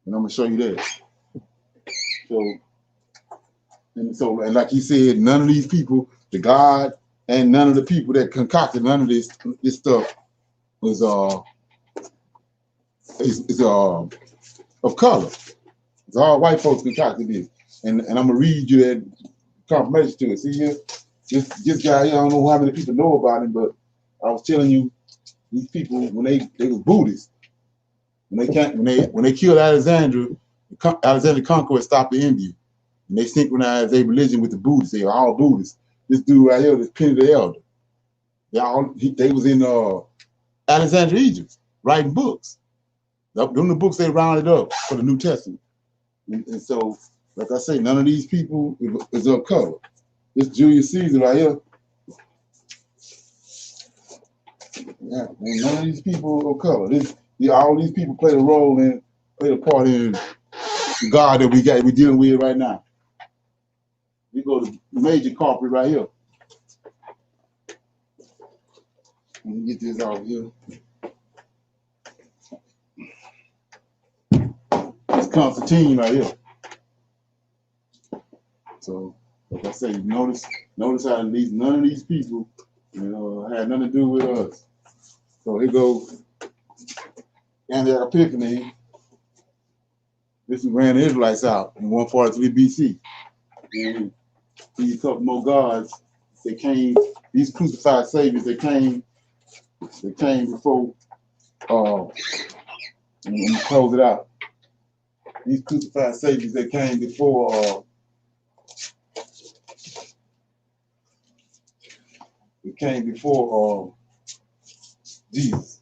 And I'm gonna show you that. And like he said, none of these people, the God, and none of the people that concocted none of this stuff was of color. It's all white folks concocted this. And I'm gonna read you that confirmation to it. See here, this guy here, I don't know how many people know about him, but I was telling you, these people when they were Buddhists, when they killed Alexander the Conqueror stopped the India. And they synchronized their religion with the Buddhists. They were all Buddhists. This dude right here, this Pliny the Elder. They was in Alexandria, Egypt, writing books. Them the books they rounded up for the New Testament. And so, like I say, none of these people is of color. This Julius Caesar right here. Yeah, none of these people of color. All these people played a part in the God that we're dealing with right now. We go to the major culprit right here. Let me get this out here. It's Constantine right here. So, like I say, notice how at least none of these people, had nothing to do with us. So here goes Antioch Epiphanes. This ran the Israelites out in 143 BC. And these couple more gods, they came, these crucified saviors, they came before, let me close it out. These crucified saviors, they came before, Jesus.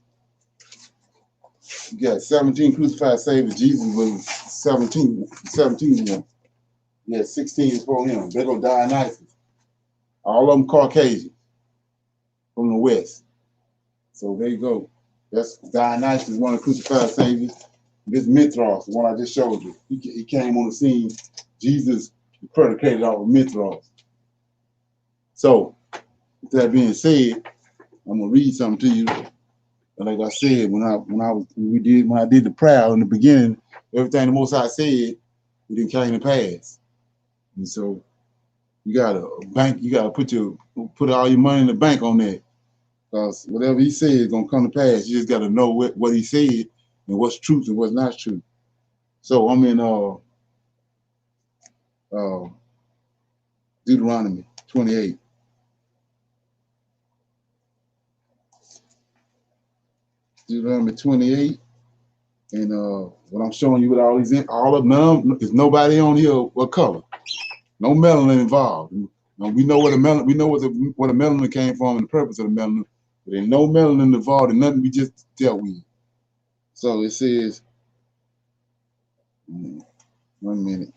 You got 17 crucified saviors. Jesus was 17 one. Yeah, 16 before him. They go Dionysus. All of them Caucasian from the West. So there you go. That's Dionysus, one of the crucified saviors. This Mithras, the one I just showed you. He came on the scene. Jesus predicated off of Mithras. So, with that being said, I'm gonna read something to you. And like I said, when I did the prayer in the beginning, everything the Most High said, it didn't came to pass. And so you gotta put all your money in the bank on that. Because whatever he said is gonna come to pass. You just gotta know what he said and what's truth and what's not true. So I'm in Deuteronomy 28. Deuteronomy 28, and what I'm showing you with all of them, there's nobody on here what color, no melanin involved. We know what a melanin came from and the purpose of the melanin, but there's no melanin involved in nothing we just dealt with. So it says, 1 minute.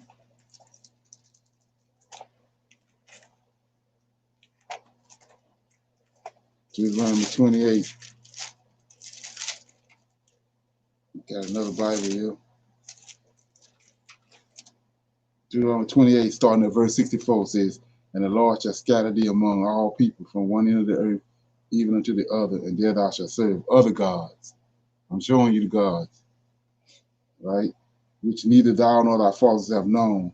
Deuteronomy 28. Got another Bible here. Deuteronomy 28, starting at verse 64, says, "And the Lord shall scatter thee among all people from one end of the earth even unto the other, and there thou shalt serve other gods." I'm showing you the gods, right? Which neither thou nor thy fathers have known,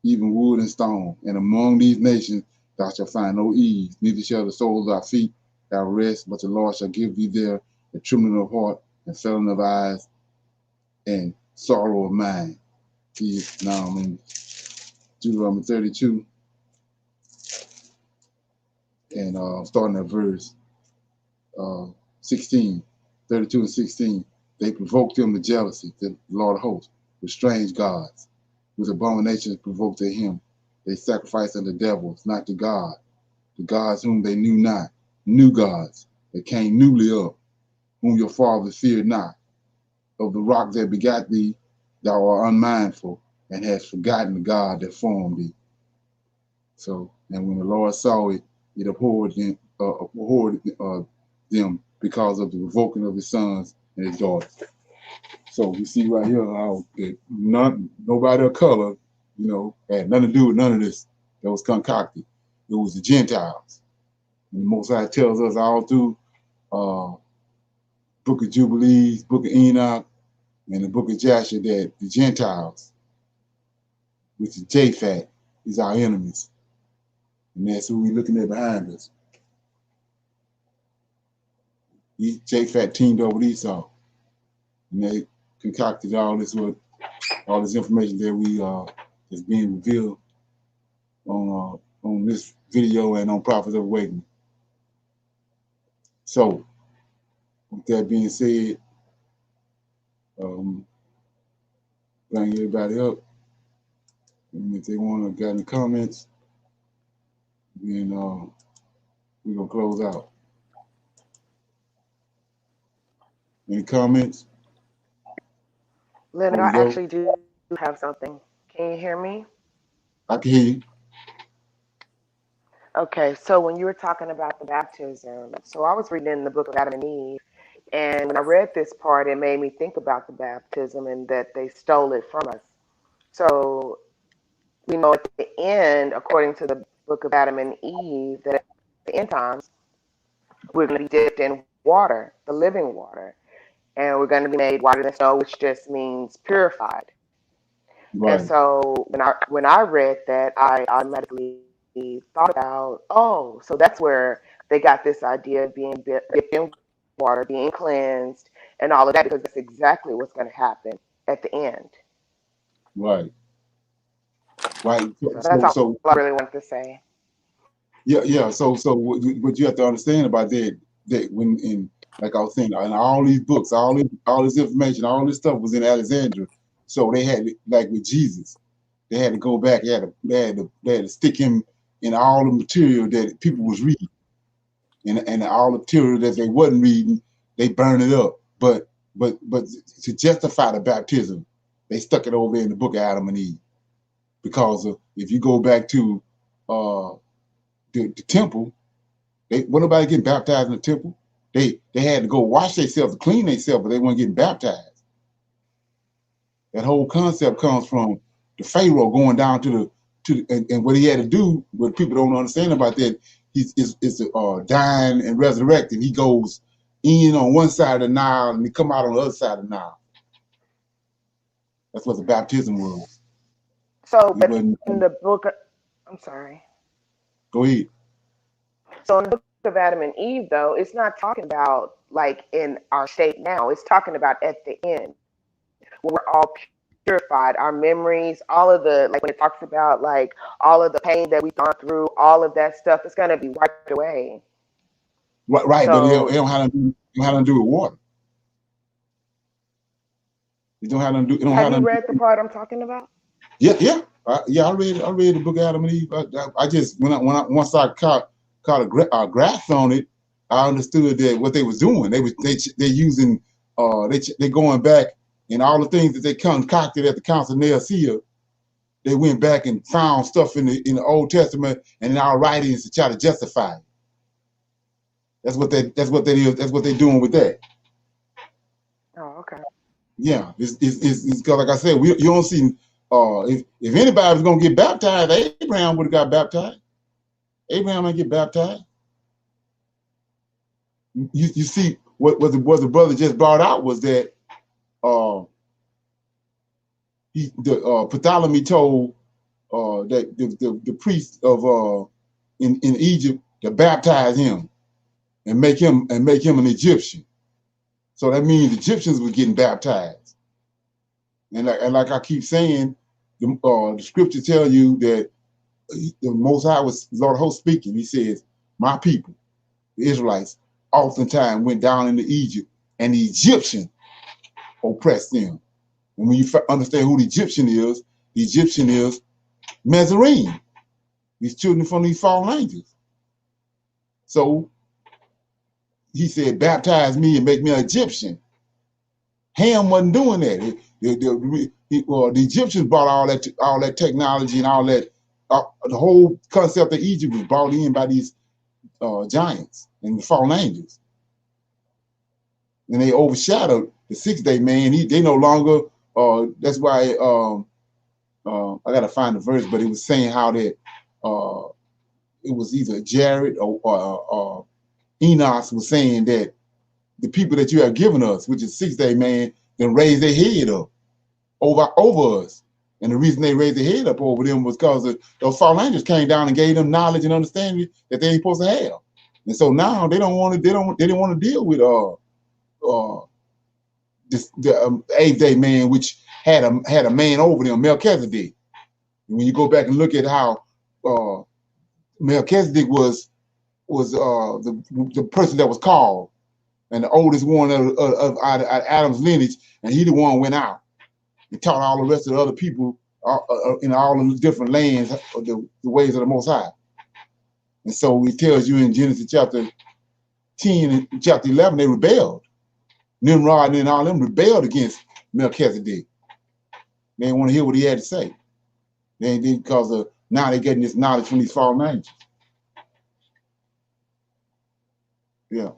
even wood and stone. And among these nations thou shalt find no ease, neither shall the soles of thy feet have rest, but the Lord shall give thee there a trembling of heart and failing of eyes and sorrow of mind. See, now I'm in Deuteronomy 32, and starting at verse 16, 32 and 16. They provoked him to jealousy, the Lord of hosts, with strange gods, with abominations provoked at him. They sacrificed unto devils, not to God, the gods whom they knew not, new gods that came newly up, whom your fathers feared not. Of the rock that begat thee, thou art unmindful and hast forgotten the God that formed thee. So, and when the Lord saw it, it abhorred them because of the revoking of his sons and his daughters. So we see right here how nobody of color, had nothing to do with none of this that was concocted. It was the Gentiles. And the Most High tells us all through Book of Jubilees, Book of Enoch, and the Book of Jasher that the Gentiles, which is Japhet, is our enemies. And that's who we're looking at behind us. Japhet teamed up with Esau. And they concocted all this information that is being revealed on this video and on Prophets of Awakening. So, with that being said, bring everybody up. And if they want to get any comments, then we're going to close out. Any comments? Leonard, I actually do have something. Can you hear me? I can hear you. Okay, so when you were talking about the baptism, so I was reading in the book of Adam and Eve, and when I read this part, it made me think about the baptism and that they stole it from us. So we know at the end, according to the book of Adam and Eve, that at the end times, we're going to be dipped in water, the living water, and we're going to be made whiter than snow, which just means purified. Right. And so when I read that, I automatically thought about, so that's where they got this idea of being dipped in water, being cleansed, and all of that, because that's exactly what's going to happen at the end. Right. Right. So that's all I really wanted to say. Yeah. So what you have to understand about that when in, like I was saying, in all these books, all this information, all this stuff was in Alexandria. So they had, like with Jesus, they had to go back. They had to stick him in all the material that people was reading, and all the material that they wasn't reading, they burned it up. But to justify the baptism, they stuck it over in the book of Adam and Eve, because if you go back to the temple, wasn't nobody getting baptized in the temple. They had to go wash themselves, clean themselves, but they weren't getting baptized. That whole concept comes from the Pharaoh going down and what he had to do, what people don't understand about that, is dying and resurrecting. He goes in on one side of the Nile and he come out on the other side of the Nile. That's what the baptism was. So, but in the book, I'm sorry. Go ahead. So in the book of Adam and Eve, though, it's not talking about like in our state now. It's talking about at the end, when we're all purified, our memories, all of the, like when it talks about like all of the pain that we've gone through, all of that stuff is going to be wiped away. Right, so, but it don't have to do with water. It don't have to do. Have you read the part I'm talking about? Yeah. I read the book of Adam and Eve. I just once I caught a grasp on it, I understood that what they was doing. They using they going back, and all the things that they concocted at the Council of Nicaea, they went back and found stuff in the Old Testament and in our writings to try to justify it. That's what they're doing with that. Oh, okay. Yeah, it's because, like I said, you don't see. If anybody was gonna get baptized, Abraham would have got baptized. Abraham didn't get baptized. You see what the brother just brought out was that Ptolemy told that the priest of in Egypt to baptize him and make him an Egyptian. So that means Egyptians were getting baptized. And like I keep saying, the scripture tell you that the Most High was Lord of Hosts speaking. He says, "My people, the Israelites, oftentimes went down into Egypt, and the Egyptian oppressed them." And when you understand who the Egyptian is Mizraim, these children from these fallen angels. So he said, "Baptize me and make me an Egyptian." Ham wasn't doing that. The Egyptians brought all that technology and all that. The whole concept of Egypt was brought in by these giants and the fallen angels, and they overshadowed the 6-day man. They no longer. That's why I gotta find the verse, but it was saying how that it was either Jared or Enos was saying that the people that you have given us, which is 6-day man, then raise their head up over us. And the reason they raised their head up over them was because those fallen angels came down and gave them knowledge and understanding that they ain't supposed to have. And so now they didn't want to deal with the 8th-day man, which had a man over them, Melchizedek. And when you go back and look at how Melchizedek was the person that was called, and the oldest one of Adam's lineage, and he the one went out and taught all the rest of the other people in all of the different lands the ways of the Most High. And so it tells you in Genesis chapter 10 and chapter 11, they rebelled. Nimrod and all them rebelled against Melchizedek. They didn't want to hear what he had to say. They didn't, because now they're getting this knowledge from these fallen angels. Yeah.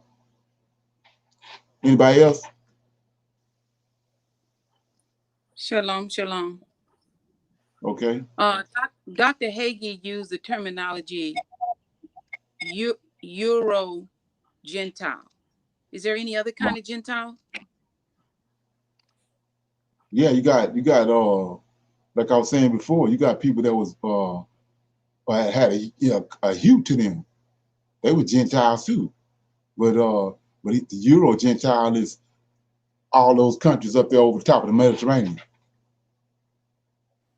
Anybody else? Shalom, shalom. Okay. Dr. Hagee used the terminology Euro Gentile. Is there any other kind of Gentile? Yeah, you got like I was saying before, you got people that was had a hue to them. They were Gentiles too, but the Euro Gentile is all those countries up there over the top of the Mediterranean.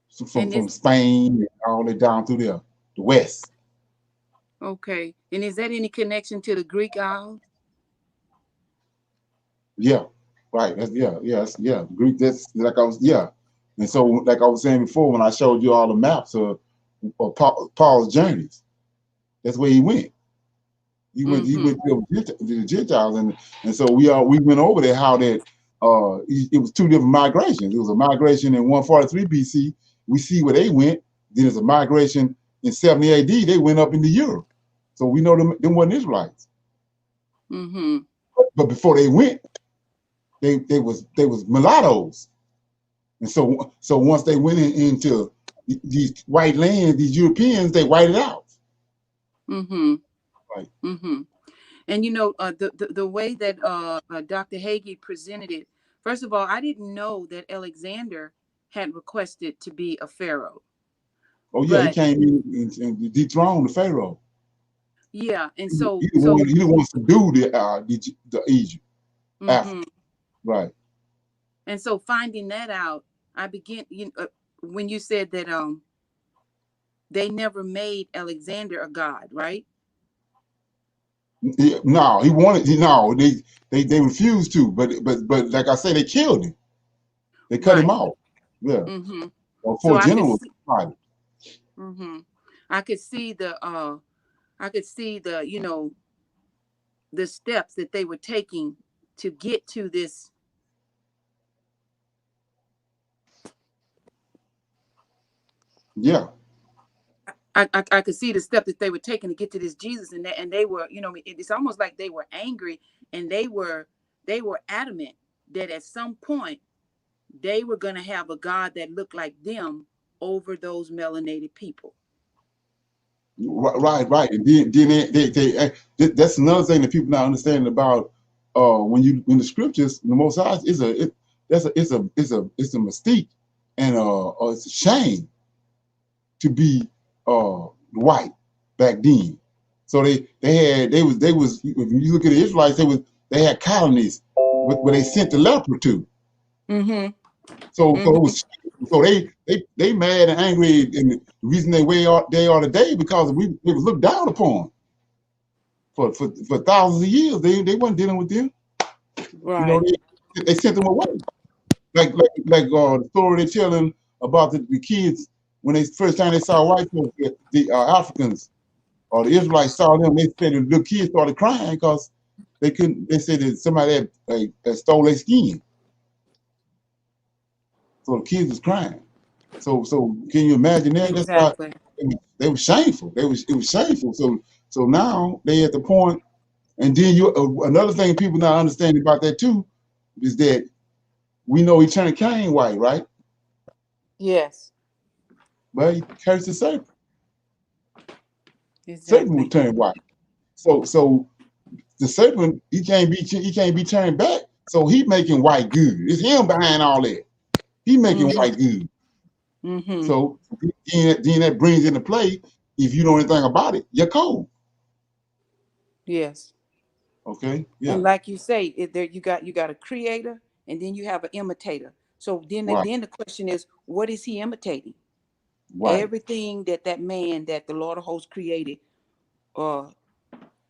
So from Spain and all the way down through there, the west. Okay, and is that any connection to the Greek Isles? Yeah, right. That's Greek. That's like I was. Yeah, and so like I was saying before, when I showed you all the maps of Paul's journeys, that's where he went. He went to the Gentiles, and so we went over there how that it was two different migrations. It was a migration in 143 BC. We see where they went. Then there's a migration in 70 AD. They went up into Europe. So we know them weren't Israelites. Mm-hmm. But before they went, they was mulattoes. And so once they went into these white lands, these Europeans, they whited out. Mm-hmm. Right. Mm-hmm. And you know, the way that Dr. Hagee presented it, first of all, I didn't know that Alexander had requested to be a pharaoh. Oh yeah, he came in and dethroned the pharaoh. Yeah, and so he wants to do the Egypt after, right? And so finding that out, I began. When you said that they never made Alexander a god, right? No, he wanted. No, they refused to. But like I say, they killed him. They cut him off. Yeah. Mm-hmm. Or for general. Mm-hmm. I could see the the steps that they were taking to get to this. Yeah. I could see the step that they were taking to get to this Jesus, and they were, it's almost like they were angry, and they were adamant that at some point they were going to have a God that looked like them over those melanated people. Right. And then they that's another thing that people not understanding about when the scriptures, the Most High it's a mystique, and it's a shame to be white back then. So they was if you look at the Israelites, they had colonies where they sent the leper to. Mm-hmm. So they mad and angry, and the reason they are today because it was looked down upon for thousands of years. They weren't dealing with them. Right. They sent them away. Like the story they're telling about the kids when they first time they saw white folks, the Africans or the Israelites saw them. They said the little kids started crying because they couldn't. They said that somebody had stole their skin. So the kids was crying. So can you imagine that? That's why Exactly. they were shameful. It was shameful. So now they at the point, and then you another thing people not understanding about that too is that we know he turned Cain white, right? Yes. But he cursed the serpent. Serpent Exactly. will turn white. So the serpent he can't be turned back. So he making white good. It's him behind all that. He making Mm-hmm. white good. Mm-hmm. So then that brings into play, if you know anything about it, you're cold. Yes. Okay. Yeah. And like you say, there you got a creator, and then you have an imitator. So then Right. then the question is, what is he imitating? Right. Everything that man that the Lord of Hosts created,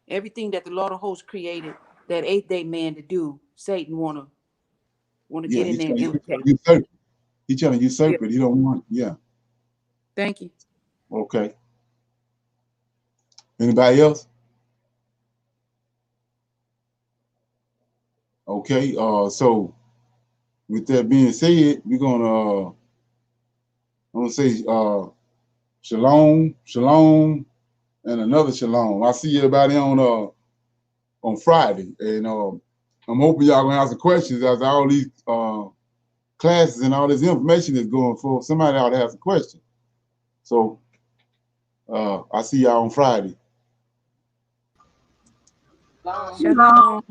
everything that the Lord of Hosts created, that 8th-day man to do, Satan wanna Yeah. get in there and imitate. He's trying to usurp it. He don't want. Yeah. Thank you. Okay. Anybody else? Okay. So with that being said, we're gonna I'm gonna say shalom, shalom, and another shalom. I see everybody on Friday, and I'm hoping y'all gonna answer questions as all these classes and all this information is going for. Somebody ought to have some questions. So I see y'all on Friday. Shalom. Shalom.